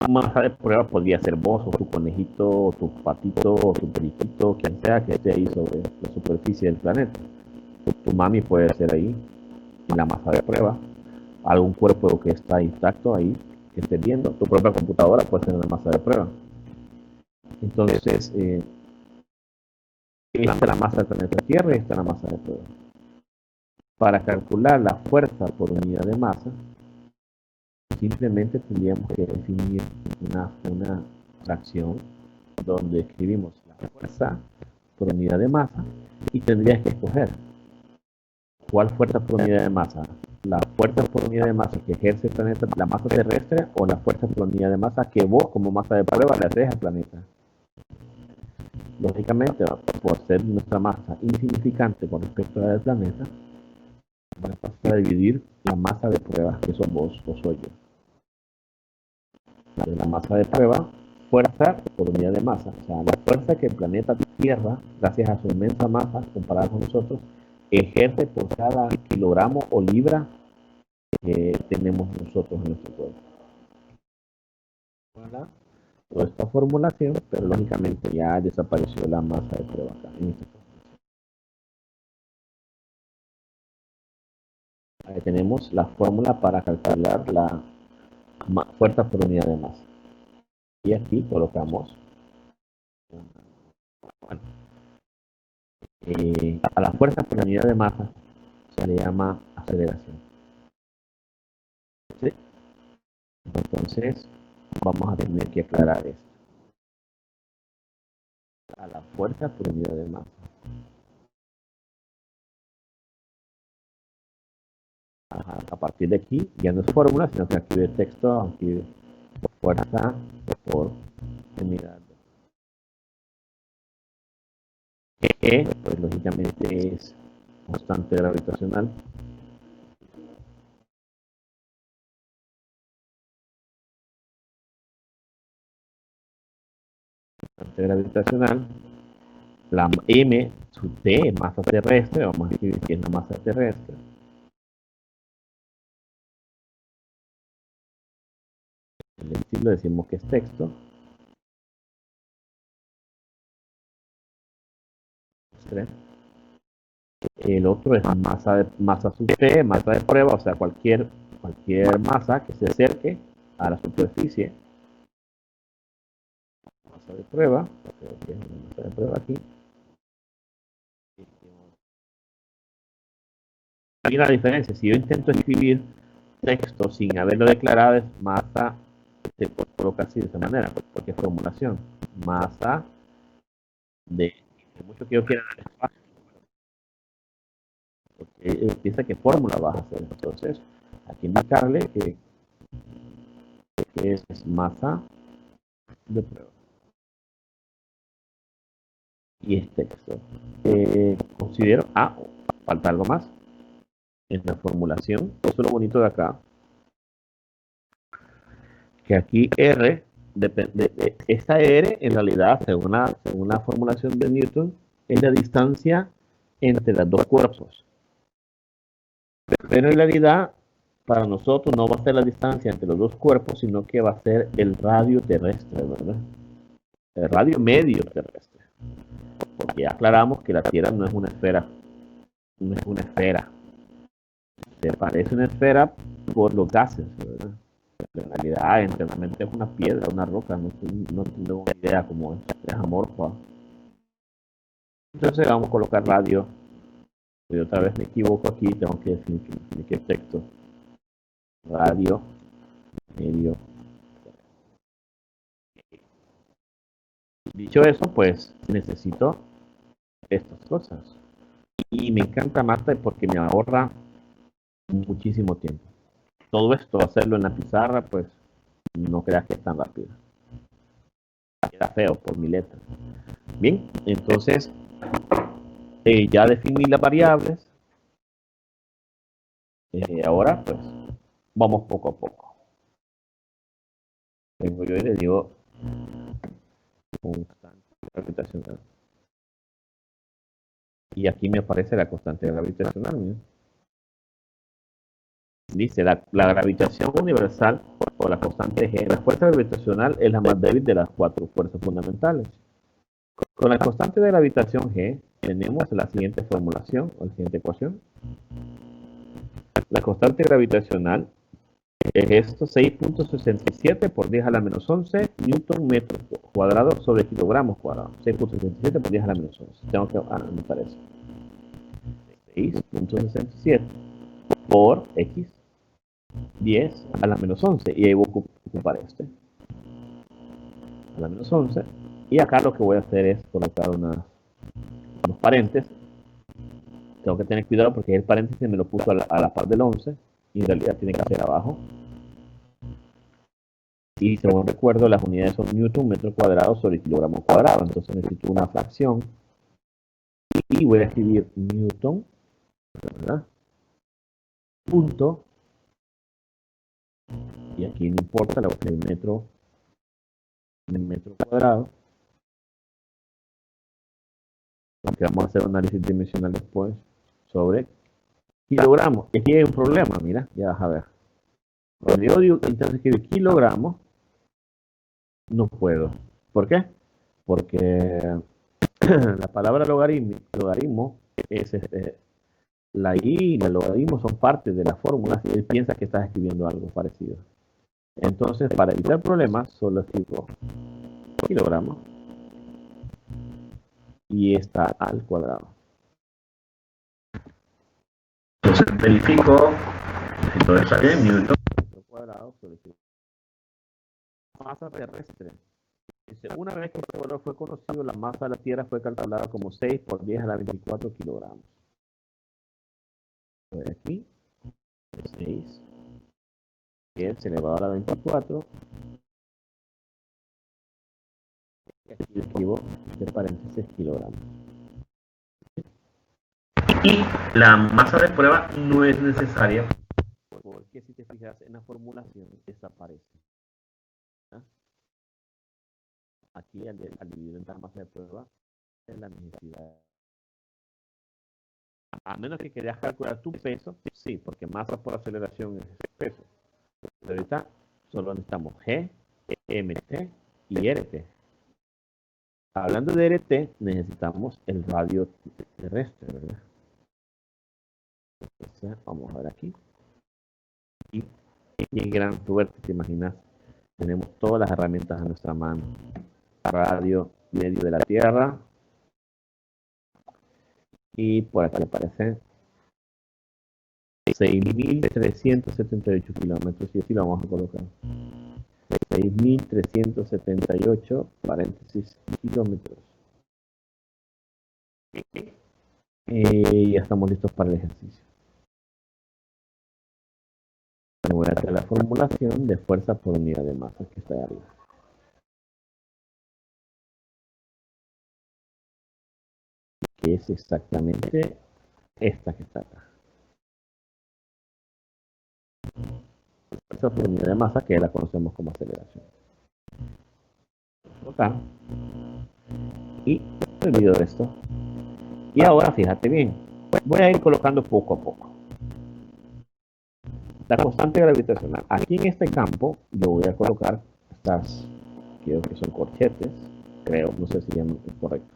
Masa de prueba podría ser vos, o tu conejito, o tu patito, o tu periquito, quien sea que esté ahí sobre la superficie del planeta. Tu mami puede ser ahí, en la masa de prueba. Algún cuerpo que está intacto ahí, que estés viendo. Tu propia computadora puede ser una masa de prueba. Entonces, esta es la masa del planeta Tierra y esta es la masa de prueba. Para calcular la fuerza por unidad de masa, simplemente tendríamos que definir una fracción donde escribimos la fuerza por unidad de masa y tendrías que escoger cuál fuerza por unidad de masa, la fuerza por unidad de masa que ejerce el planeta, la masa terrestre, o la fuerza por unidad de masa que vos como masa de prueba le haces al planeta. Lógicamente, por ser nuestra masa insignificante con respecto a la del planeta, vamos a pasar a dividir la masa de prueba que sos vos o soy yo. La masa de prueba, fuerza por unidad de masa, o sea, la fuerza que el planeta Tierra, gracias a su inmensa masa comparada con nosotros, ejerce por cada kilogramo o libra que tenemos nosotros en nuestro cuerpo. Voilà. Toda esta formulación, pero lógicamente ya desapareció la masa de prueba acá en esta formulación. Ahí tenemos la fórmula para calcular la fuerza por unidad de masa. Y aquí colocamos bueno, a la fuerza por unidad de masa se le llama aceleración. ¿Sí? Entonces vamos a tener que aclarar esto. A la fuerza por unidad de masa. A partir de aquí ya no es fórmula, sino que aquí de texto, aquí fuerza por unidad. E, pues lógicamente es constante gravitacional. Constante gravitacional. La M, su T, masa terrestre, vamos a escribir que es la masa terrestre. El estilo decimos que es texto. El otro es masa sub T, masa de prueba, o sea, cualquier masa que se acerque a la superficie. Masa de prueba, masa de prueba aquí. Hay una diferencia, si yo intento escribir texto sin haberlo declarado, es masa, se coloca así de esta manera, porque es formulación. Masa de mucho que yo quiera dar espacio. Porque piensa qué fórmula vas a hacer. Entonces, aquí indicarle que es masa de prueba. Y es texto. Considero, falta algo más. En la formulación, eso es lo bonito de acá, que aquí R, esta R en realidad, según la formulación de Newton, es la distancia entre los dos cuerpos. Pero en realidad, para nosotros no va a ser la distancia entre los dos cuerpos, sino que va a ser el radio terrestre, ¿verdad? El radio medio terrestre. Porque ya aclaramos que la Tierra no es una esfera. No es una esfera. Se parece una esfera por los gases, ¿verdad? En realidad, internamente es una piedra, una roca, no tengo una idea cómo es amorfa. Entonces vamos a colocar radio Y otra vez me equivoco aquí, tengo que definir qué texto. Radio, medio. Dicho eso, pues necesito estas cosas. Y me encanta Marta porque me ahorra muchísimo tiempo. Todo esto, hacerlo en la pizarra, pues no creas que es tan rápido. Queda feo por mi letra. Bien, entonces ya definí las variables. Ahora, pues, vamos poco a poco. Tengo yo y le digo constante gravitacional. Y aquí me aparece la constante gravitacional. ¿No? Dice la gravitación universal o la constante G. La fuerza gravitacional es la más débil de las cuatro fuerzas fundamentales. Con la constante de gravitación G tenemos la siguiente formulación o la siguiente ecuación. La constante gravitacional es esto 6.67 por 10 a la menos 11 newton metro cuadrado sobre kilogramos cuadrados. 6.67 por 10 a la menos 11. Tengo que anotar eso. 6.67 por X 10 a la menos 11. Y ahí voy a ocupar este. A la menos 11. Y acá lo que voy a hacer es colocar unos paréntesis. Tengo que tener cuidado porque el paréntesis me lo puso a la par del 11. Y en realidad tiene que ser abajo. Y según recuerdo, las unidades son newton metro cuadrado sobre kilogramo cuadrado. Entonces necesito una fracción. Y voy a escribir newton, ¿verdad? Punto. Y aquí no importa, la voy a escribir metro cuadrado. Porque vamos a hacer un análisis dimensional después sobre kilogramos. Aquí hay un problema, mira, ya vas a ver. Cuando yo digo, entonces escribir kilogramos, no puedo. ¿Por qué? Porque la palabra logaritmo es la I y el logaritmo son parte de la fórmula. Si él piensa que estás escribiendo algo parecido. Entonces, para evitar problemas, solo escribo kilogramos y está al cuadrado. Entonces verifico si todo está bien. Newton cuadrado sobre masa terrestre. Dice, una vez que este valor fue conocido, la masa de la Tierra fue calculada como 6 por 10 a la 24 kilogramos. Voy aquí, 6, 10 elevado a la 24. Y aquí escribo entre paréntesis kilogramos. Y la masa de prueba no es necesaria porque si te fijas en la formulación desaparece. ¿Ah? Aquí al dividir en la masa de prueba es la necesidad. A menos que quieras calcular tu peso, sí, porque masa por aceleración es peso. Pero ahorita solo necesitamos G, MT y RT. Hablando de RT, necesitamos el radio terrestre, ¿verdad? Entonces, vamos a ver aquí. Y qué gran suerte, te imaginas. Tenemos todas las herramientas a nuestra mano. Radio medio de la Tierra. Y por aquí aparecen 6.378 kilómetros. Y así lo vamos a colocar. 6.378 paréntesis kilómetros. Ya estamos listos para el ejercicio. Voy a hacer la formulación de fuerza por unidad de masa que está ahí arriba. Que es exactamente esta que está acá. Fuerza por unidad de masa que la conocemos como aceleración. Acá. Y me olvido de esto. Y ahora fíjate bien. Voy a ir colocando poco a poco. La constante gravitacional. Aquí en este campo yo voy a colocar estas, creo que son corchetes, creo, no sé si llaman correcto.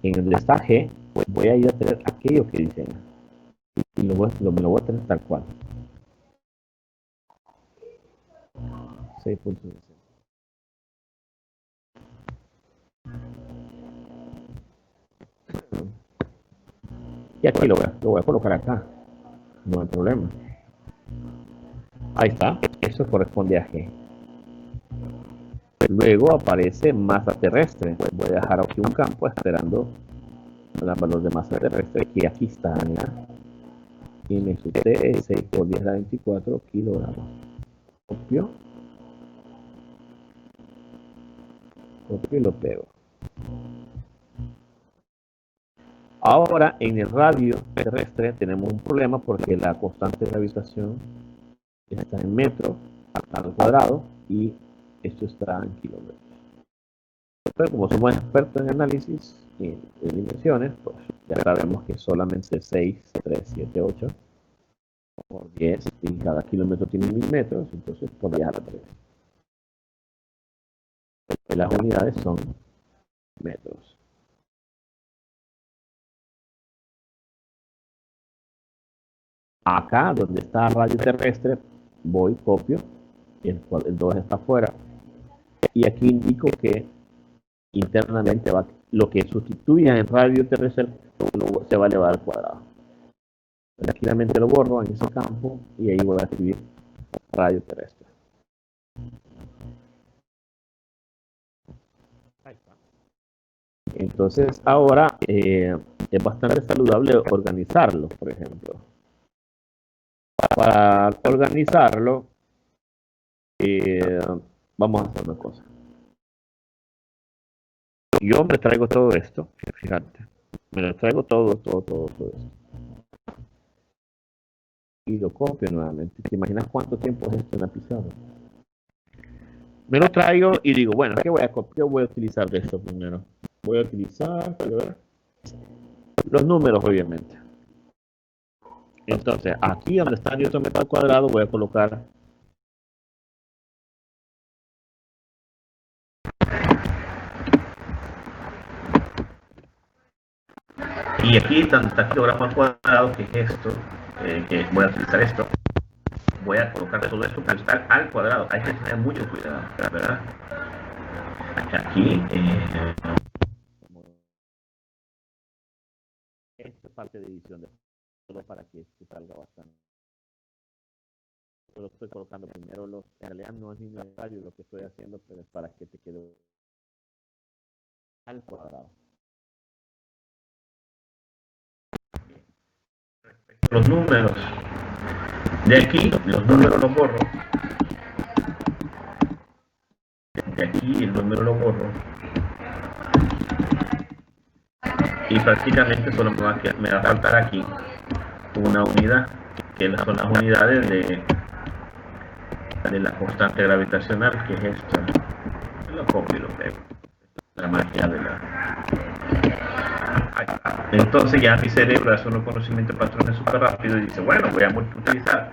En el está G, pues voy a ir a tener aquello que dice y me lo voy a tener tal cual. 6.60. Y aquí lo voy a colocar acá. No hay problema. Ahí está. Eso corresponde a G. Luego aparece masa terrestre. Voy a dejar aquí un campo esperando el valor de masa terrestre, que aquí está en la M sub T es 6 por 10 a la 24 kilogramos. Copio y lo pego. Ahora en el radio terrestre tenemos un problema porque la constante de gravitación está en metros al cuadrado y esto está en kilómetros. Pero como somos expertos en análisis y de dimensiones, pues ya sabemos que solamente 6, 3, 7, 8 por 10 y cada kilómetro tiene 1000 metros, entonces por 10 a la 3. Las unidades son metros. Acá donde está radio terrestre, voy, copio, el 2 está afuera, y aquí indico que internamente va, lo que sustituya en radio terrestre se va a elevar al cuadrado. Tranquilamente lo borro en ese campo y ahí voy a escribir radio terrestre. Entonces ahora es bastante saludable organizarlo, por ejemplo. Para organizarlo, vamos a hacer una cosa. Yo me traigo todo esto, fíjate, me lo traigo todo esto. Y lo copio nuevamente. ¿Te imaginas cuánto tiempo es esto en la pizarra? Me lo traigo y digo, bueno, ¿qué voy a copiar? Voy a utilizar de esto primero. Voy a utilizar los números, obviamente. Entonces, aquí donde está Newton metro al cuadrado, voy a colocar y aquí donde está kilogramo al cuadrado, que es esto, que voy a utilizar esto, voy a colocar todo esto, pero está al cuadrado. Hay que tener mucho cuidado, ¿verdad? Aquí, esta parte de edición de todo para que salga bastante. Yo lo estoy colocando primero, en realidad no es necesario lo que estoy haciendo, pero es para que te quede al cuadrado. Los números de aquí, los números los borro. De aquí el número lo borro. Y prácticamente solo me va a faltar aquí una unidad, que son las unidades de la constante gravitacional, que es esto. Lo copio y lo pego. La magia de la... Entonces ya mi cerebro hace un conocimiento de patrones súper rápido y dice, bueno, voy a multiplicar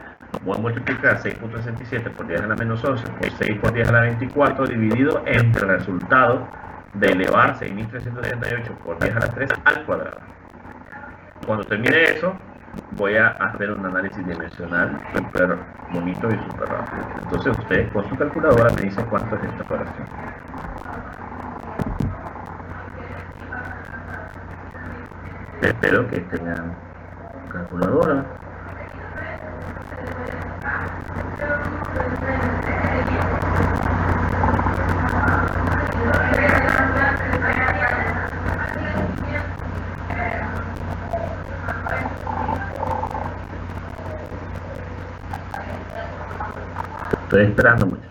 6.67 por 10 a la menos 11 por 6 por 10 a la 24 dividido entre el resultado de elevar 6.378 por 10 a la 3 al cuadrado. Cuando termine eso, voy a hacer un análisis dimensional súper bonito y súper rápido. Entonces ustedes con su calculadora me dicen cuánto es esta operación. Espero que tengan calculadora. Estoy esperando mucho.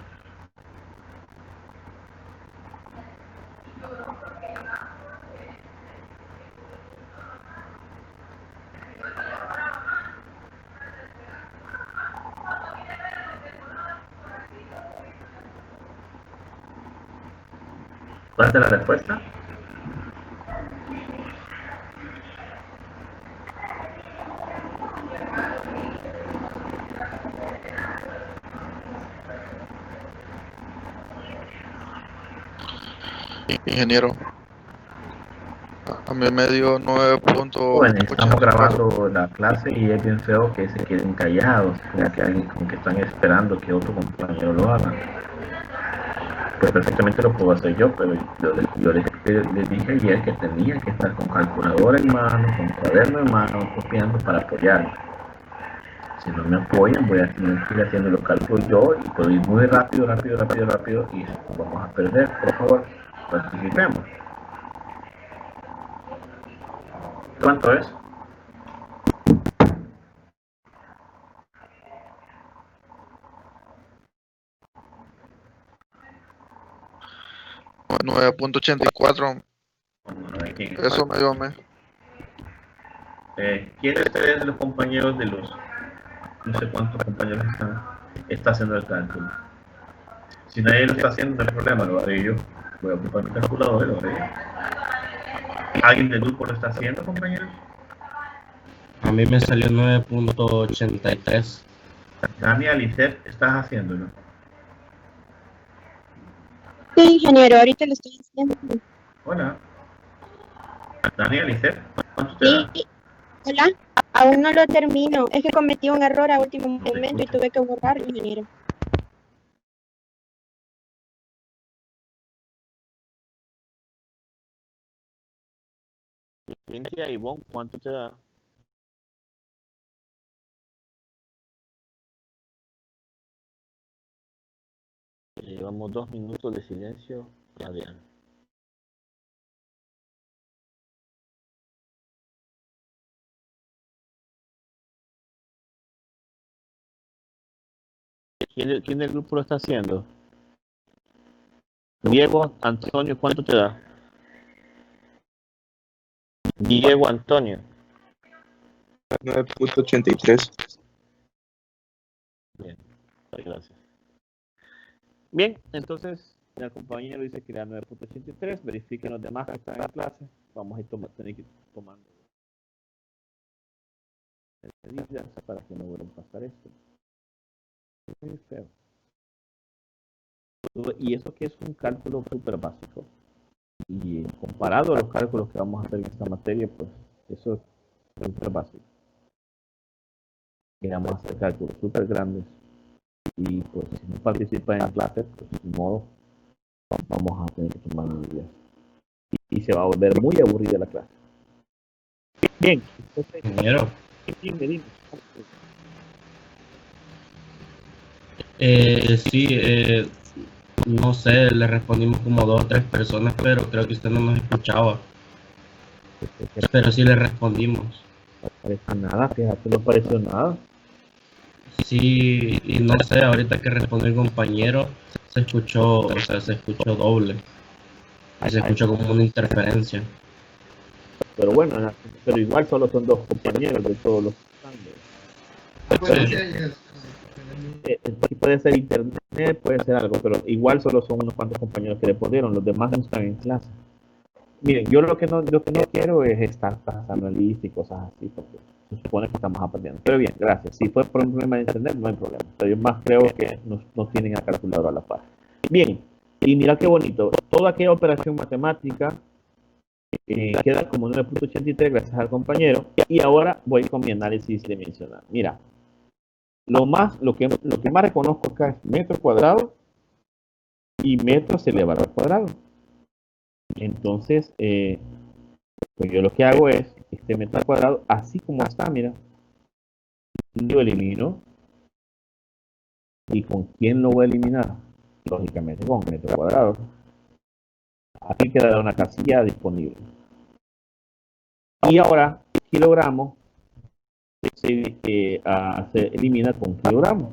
¿Cuál es la respuesta? Ingeniero, a mí me dio 9.84. Bueno, estamos grabando la clase y es bien feo que se queden callados, como que están esperando que otro compañero lo haga. que perfectamente lo puedo hacer yo, pero yo les dije ayer que tenía que estar con calculadora en mano, con cuaderno en mano, copiando para apoyarme. Si no me apoyan, voy a tener que ir haciendo los cálculos yo y puedo ir muy rápido y vamos a perder. Por favor, participemos. ¿Cuánto es? $9.84. Eso me dio a mí. ¿Quién de los compañeros de los no sé cuántos compañeros está haciendo el cálculo? Si nadie lo está haciendo, no hay problema, lo haré yo. Voy a ocupar mi calculadora y lo haré yo. ¿Alguien del grupo lo está haciendo, compañeros? A mí me salió 9.83. Daniel y Seth, ¿estás haciéndolo? Sí, ingeniero, ahorita lo estoy haciendo. Hola. Daniel y Seth, ¿cuánto te da? Sí, hola, aún no lo termino. Es que cometí un error a último momento y tuve que borrarlo, ingeniero. Cintia y Ivonne, ¿cuánto te da? Llevamos 2 minutos de silencio. Ya vean. ¿Quién del grupo lo está haciendo? Diego, Antonio, ¿cuánto te da? Diego, Antonio. 9.83. Bien, gracias. Bien, entonces el compañero dice que era 9.83. Verifiquen los demás que están en la clase. Vamos a tener que ir tomando medidas para que no vuelvan a pasar esto. Es muy feo. Y eso que es un cálculo súper básico. Y comparado a los cálculos que vamos a hacer en esta materia, pues eso es súper básico. Que vamos a hacer cálculos súper grandes. Y pues si no participan en clases, pues de modo vamos a tener que tomar medidas. Y se va a volver muy aburrida la clase. Bien, entonces, Ingeniero, dime. sí, no sé, le respondimos como 2 o 3 personas, pero creo que usted no nos escuchaba. Pero sí le respondimos. No parece nada, fíjate, no pareció nada. Sí, y no sé, ahorita que respondió el compañero, se escuchó, o sea, se escuchó doble. Y se escuchó como una interferencia. Pero bueno, pero igual solo son 2 compañeros de todos los standards. Sí, puede ser internet, puede ser algo, pero igual solo son unos cuantos compañeros que respondieron, los demás no están en clase. Miren, yo lo que no quiero es estar pasando lista y cosas así, porque se supone que estamos aprendiendo. Pero bien, gracias. Si fue por un problema de internet, no hay problema. Pero yo más creo que no tienen a calculadora a la par. Bien, y mira qué bonito. Toda aquella operación matemática queda como 9.83 gracias al compañero. Y ahora voy con mi análisis dimensional. Mira, lo que más reconozco acá es metro cuadrado y metros elevado al cuadrado. Entonces, pues yo lo que hago es, este metro al cuadrado, así como está, mira, lo elimino. ¿Y con quién lo voy a eliminar? Lógicamente con metro cuadrado. Aquí queda una casilla disponible. Y ahora, kilogramos se elimina con kilogramos.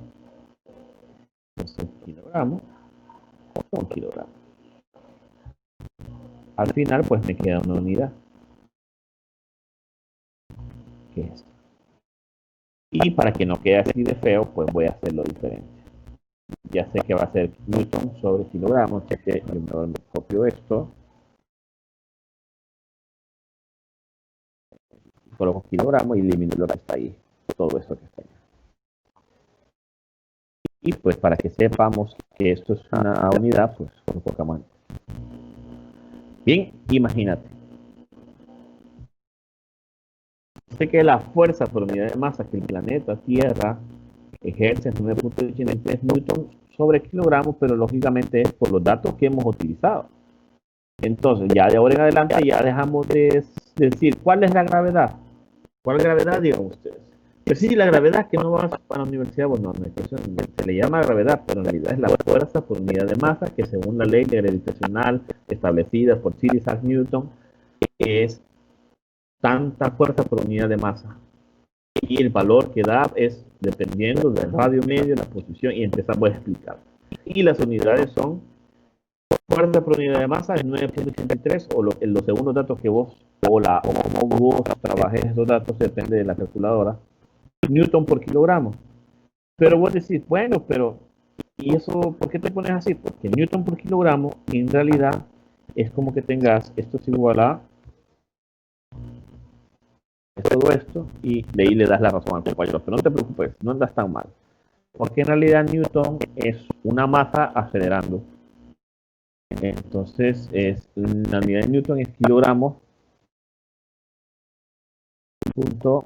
Entonces, kilogramos con kilogramos. Al final, pues me queda una unidad. Que es esta. Y para que no quede así de feo, pues voy a hacerlo diferente. Ya sé que va a ser Newton sobre kilogramos, así que yo mejor me copio esto. Coloco kilogramos y elimino lo que está ahí. Todo esto que está ahí. Y pues para que sepamos que esto es una unidad, pues lo colocamos. Bien, imagínate. Sé que la fuerza por unidad de masa que el planeta Tierra ejerce es 9.83 newton sobre kilogramos, pero lógicamente es por los datos que hemos utilizado. Entonces, ya de ahora en adelante ya dejamos de decir cuál es la gravedad. ¿Cuál gravedad, digan ustedes? Pues sí, la gravedad es que no vas para la universidad, bueno, se le llama gravedad, pero en realidad es la fuerza por unidad de masa que según la ley gravitacional establecida por Sir Isaac Newton es tanta fuerza por unidad de masa. Y el valor que da es dependiendo del radio medio, la posición, y empezamos a explicar. Y las unidades son fuerza por unidad de masa es 9.83 o los segundos datos que vos o como vos trabajes esos datos depende de la calculadora. Newton por kilogramo. Pero vos decís, bueno, pero ¿y eso por qué te pones así? Porque Newton por kilogramo en realidad es como que tengas esto es igual a todo esto y de ahí le das la razón al compañero. Pero no te preocupes, no andas tan mal. Porque en realidad Newton es una masa acelerando. Entonces, la unidad de Newton es kilogramos punto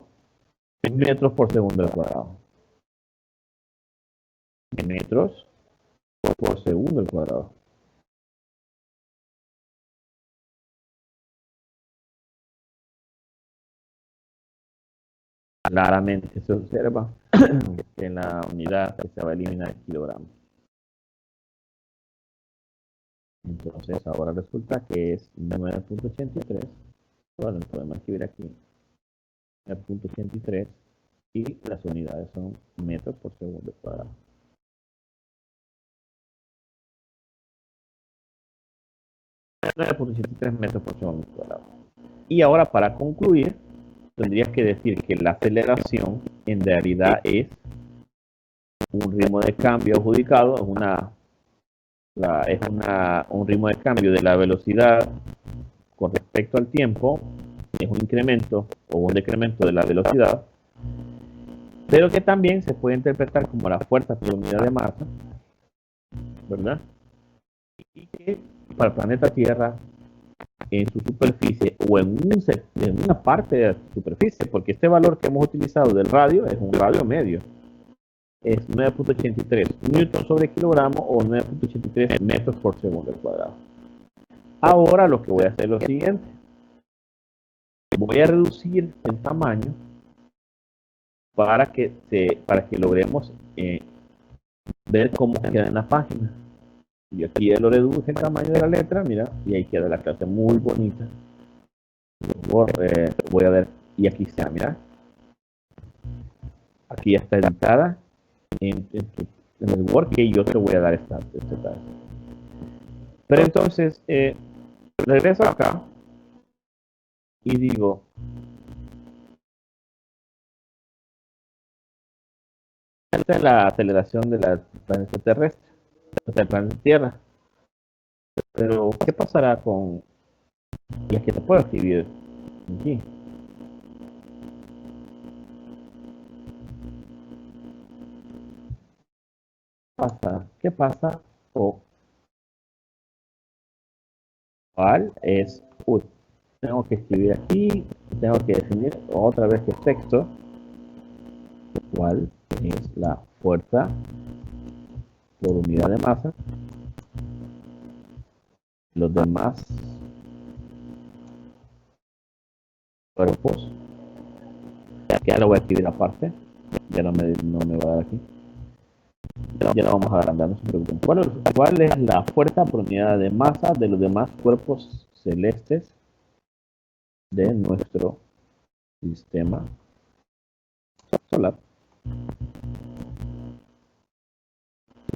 metros por segundo al cuadrado. Metros por segundo al cuadrado. Claramente se observa que en la unidad se va a eliminar el kilogramo. Entonces ahora resulta que es 9.83. Bueno, podemos escribir aquí 9.83 y las unidades son metros por segundo cuadrado. 9.83 metros por segundo cuadrado. Y ahora para concluir, tendrías que decir que la aceleración en realidad es un ritmo de cambio adjudicado, un ritmo de cambio de la velocidad con respecto al tiempo, es un incremento o un decremento de la velocidad, pero que también se puede interpretar como la fuerza por unidad de masa, ¿verdad? Y que para el planeta Tierra, en su superficie o en una parte de su superficie, porque este valor que hemos utilizado del radio es un radio medio, es 9.83 newton sobre kilogramo o 9.83 metros por segundo al cuadrado. Ahora lo que voy a hacer es lo siguiente. Voy a reducir el tamaño para que logremos ver cómo queda en la página. Y aquí ya lo reduje el tamaño de la letra, mira, y ahí queda la clase muy bonita. Voy a ver, y aquí está, mira. Aquí ya está editada en el Word que yo te voy a dar esta clase. Pero entonces, regreso acá y digo, esta es la aceleración de la planeta terrestre, o sea, el planeta Tierra. Pero, ¿qué pasará con...? Y aquí te puedo escribir aquí. ¿Qué pasa? O cuál es U. Tengo que escribir aquí, tengo que definir otra vez que texto. ¿Cuál es la fuerza por unidad de masa? Los demás cuerpos. Ya lo voy a escribir aparte. Ya no me va a dar aquí. Ya lo vamos a agrandar, no se preocupen. ¿Cuál es la fuerza por unidad de masa de los demás cuerpos celestes de nuestro sistema solar?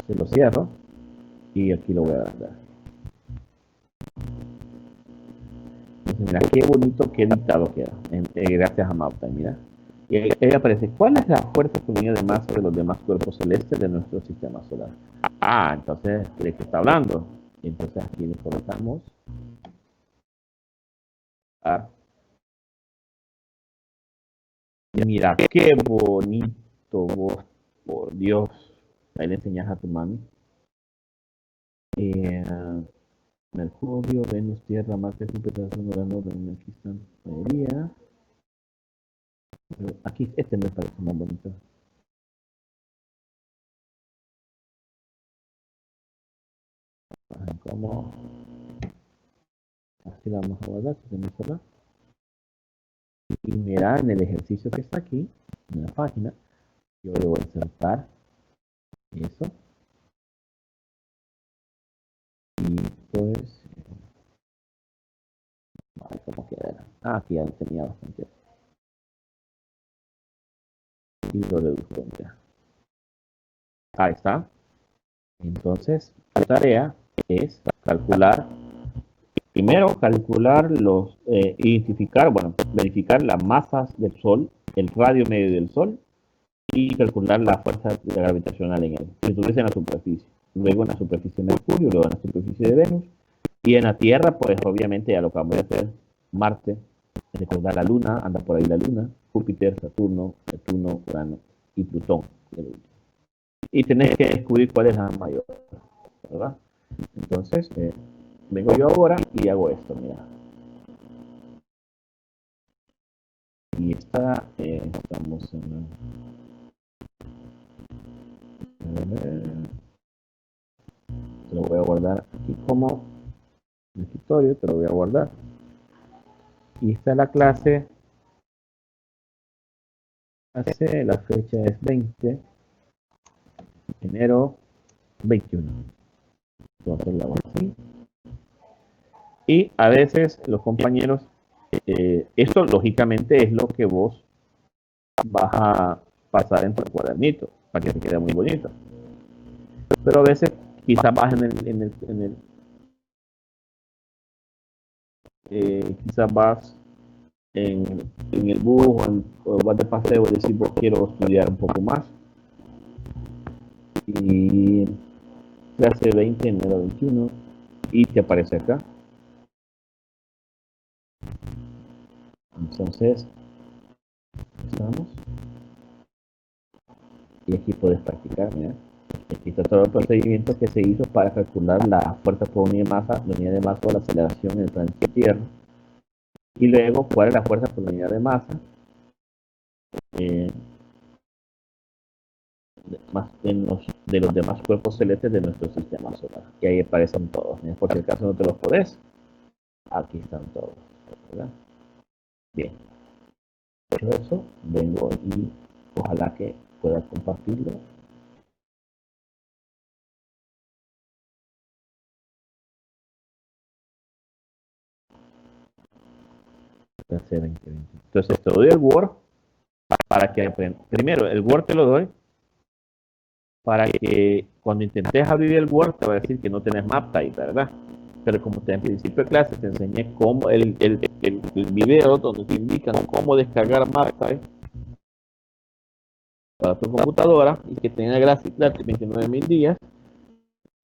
Se lo cierro y aquí lo voy a agrandar. Entonces, mira qué bonito, qué editado queda. Gracias a Mauta, mira. Y ahí aparece, ¿cuál es la fuerza por unidad de masa de los demás cuerpos celestes de nuestro sistema solar? Ah, entonces, ¿de qué está hablando? Entonces aquí le colocamos A. Mira, qué bonito vos, por Dios. Ahí le enseñas a tu mami. Mercurio, Venus, Tierra, Marte, Júpiter, Urano, aquí están la mayoría. Aquí, este me parece más bonito. como así la vamos a guardar, tenemos. Y mira en el ejercicio que está aquí, en la página, yo le voy a insertar eso. Y pues, ¿cómo queda? Aquí ya tenía bastante. Y lo reduzco, mira. Ahí está. Entonces, la tarea es calcular, primero calcular identificar, verificar las masas del Sol, el radio medio del Sol, y calcular la fuerza gravitacional en él, si estuviese en la superficie. Luego en la superficie de Mercurio, luego en la superficie de Venus, y en la Tierra, pues obviamente ya lo que vamos a hacer, Marte, recordar la Luna, anda por ahí la Luna, Júpiter, Saturno, Neptuno, Urano y Plutón. Y tenés que descubrir cuál es la mayor, ¿verdad? Entonces, vengo yo ahora y hago esto, mira. Y estamos en te lo voy a guardar aquí como en el escritorio, te lo voy a guardar. Y esta es la clase, la fecha es 20 enero 21. Entonces la voy así. Y a veces los compañeros, esto lógicamente es lo que vos vas a pasar en tu cuadernito para que te quede muy bonito. Pero a veces quizás vas quizás vas en el bus o vas de paseo y decís, pues quiero estudiar un poco más. Y clase 20 enero 21 y te aparece acá. Entonces, empezamos. Y aquí puedes practicar, mira. Aquí está todo el procedimiento que se hizo para calcular la fuerza por unidad de masa o la aceleración en el planeta Tierra. Y luego, cuál es la fuerza por unidad de masa de los demás cuerpos celestes de nuestro sistema solar. Y ahí aparecen todos. Mira, por si acaso no te los podés, aquí están todos, ¿verdad? Bien. Hecho eso, vengo y ojalá que pueda compartirlo. Entonces te doy el Word para que aprendas. Primero, el Word te lo doy para que cuando intentes abrir el Word te va a decir que no tenés MapType, ¿verdad? Pero como en principio de clase te enseñé cómo el video donde te indican cómo descargar MapType para tu computadora y que tenga gratis 29.000 días,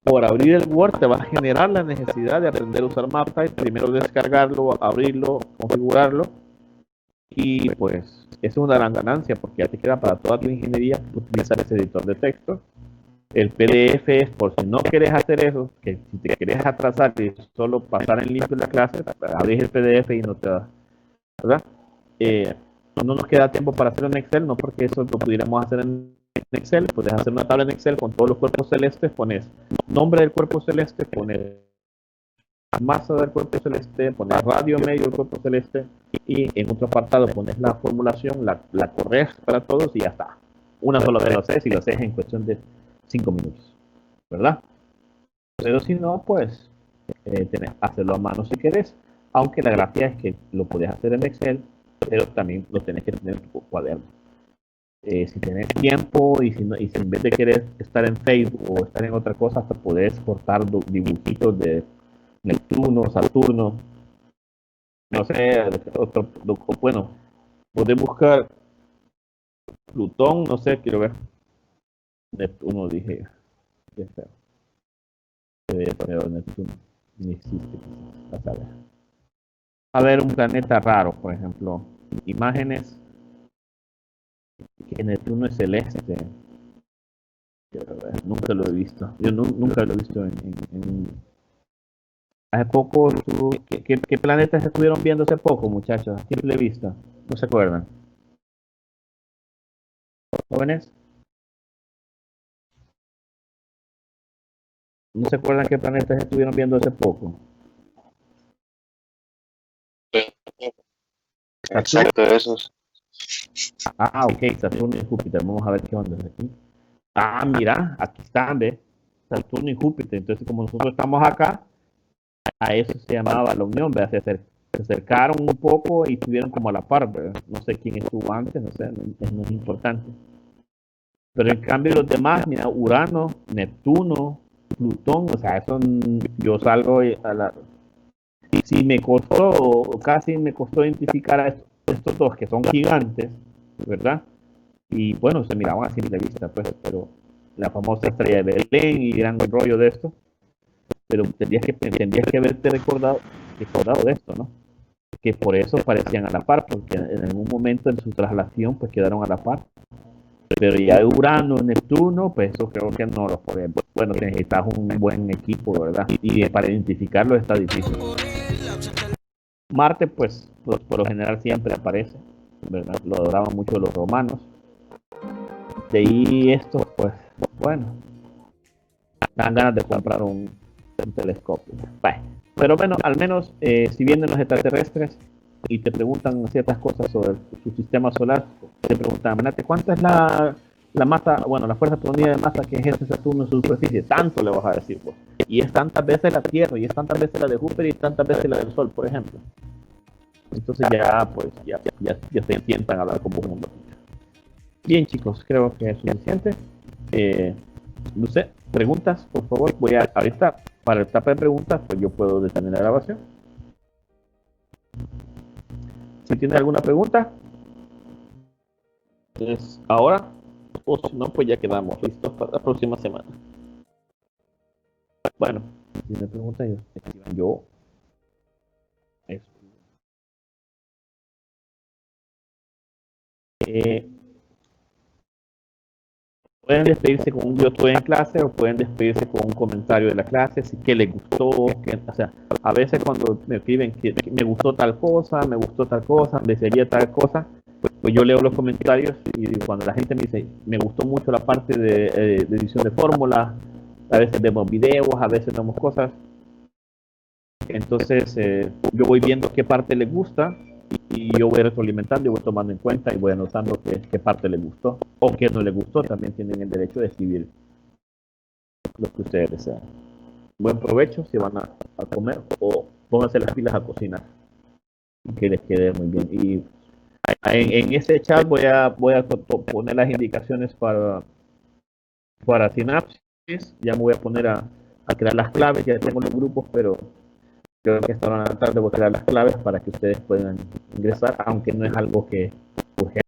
por abrir el Word te va a generar la necesidad de aprender a usar MapType, primero descargarlo, abrirlo, configurarlo, y pues es una gran ganancia porque ya te queda para toda tu ingeniería utilizar ese editor de texto. El PDF es por si no quieres hacer eso, que si te quieres atrasar y solo pasar en limpio la clase, abrís el PDF y no te da, ¿verdad? No nos queda tiempo para hacerlo en Excel, no porque eso lo pudiéramos hacer en Excel. Puedes hacer una tabla en Excel con todos los cuerpos celestes, pones nombre del cuerpo celeste, pones masa del cuerpo celeste, pones radio medio del cuerpo celeste y en otro apartado pones la formulación, la corres para todos y ya está. Una sola vez lo haces y lo haces en cuestión de 5 minutos, ¿verdad? Pero si no, pues hacerlo a mano si querés, aunque la gracia es que lo puedes hacer en Excel, pero también lo tenés que tener en tu cuaderno. Si tenés tiempo y si en vez de querer estar en Facebook o estar en otra cosa, hasta podés cortar dibujitos de Neptuno, Saturno, no sé, bueno, podés buscar Plutón, no sé, quiero ver. Neptuno, dije, qué feo. Debería poner Neptuno, ni existe, quizás, a ver. A ver, un planeta raro, por ejemplo, imágenes que Neptuno es celeste. Nunca lo he visto. Yo nunca lo he visto hace poco. ¿Qué planetas estuvieron viendo hace poco, muchachos? ¿A simple vista? ¿No se acuerdan? ¿Jóvenes? ¿No se acuerdan qué planetas estuvieron viendo hace poco? Exacto, esos. Ah, ok, Saturno y Júpiter. Vamos a ver qué onda aquí. Ah, mira, aquí están, ¿ves? Saturno y Júpiter. Entonces, como nosotros estamos acá, a eso se llamaba la unión, ¿verdad? Se acercaron un poco y estuvieron como a la par, ¿verdad? No sé quién estuvo antes, no sé, no es importante. Pero en cambio los demás, mira, Urano, Neptuno, Plutón, o sea, eso yo salgo a la... Si me costó, o casi me costó identificar a estos dos que son gigantes, ¿verdad? Y bueno, se miraban así de vista, pues, pero la famosa estrella de Belén y gran rollo de esto, pero tendrías que haberte recordado de esto, ¿no? Que por eso parecían a la par, porque en algún momento en su traslación pues quedaron a la par. Pero ya Urano, Neptuno, pues eso creo que no los podemos. Bueno, necesitas un buen equipo, ¿verdad? Y para identificarlo está difícil. Marte, pues, por lo general siempre aparece, ¿verdad? Lo adoraban mucho los romanos. De ahí estos, pues, bueno, dan ganas de comprar un telescopio. Bye. Pero bueno, al menos si vienen los extraterrestres y te preguntan ciertas cosas sobre su sistema solar, te preguntan, Manate, ¿cuánta es la masa, bueno, la fuerza por unidad de masa que ejerce Saturno en su superficie? Tanto le vas a decir vos. Y es tantas veces la Tierra, y es tantas veces la de Júpiter, y tantas veces la del Sol, por ejemplo. Entonces ya, pues, ya se sientan a hablar con vos. Bien, chicos, creo que es suficiente. No sé, preguntas, por favor. Voy a, ahorita, para el etapa de preguntas, pues yo puedo detener la grabación. Si tienen alguna pregunta, entonces ahora, o si no, pues ya quedamos listos para la próxima semana. Bueno, si me preguntan, yo eso. Pueden despedirse con un yo estoy en clase o pueden despedirse con un comentario de la clase, así que les gustó, o sea, a veces cuando me escriben que me gustó tal cosa, desearía tal cosa, pues yo leo los comentarios y cuando la gente me dice, me gustó mucho la parte de edición de fórmulas, a veces vemos videos, a veces vemos cosas, entonces yo voy viendo qué parte les gusta y yo voy retroalimentando, yo voy tomando en cuenta y voy anotando qué parte les gustó o qué no les gustó. También tienen el derecho de escribir lo que ustedes desean. Buen provecho si van a comer o pónganse las pilas a cocinar, que les quede muy bien. Y en ese chat voy a poner las indicaciones para Synapsis. Ya me voy a poner a crear las claves, ya tengo los grupos, pero creo que esta hora de la tarde voy a crear las claves para que ustedes puedan ingresar, aunque no es algo que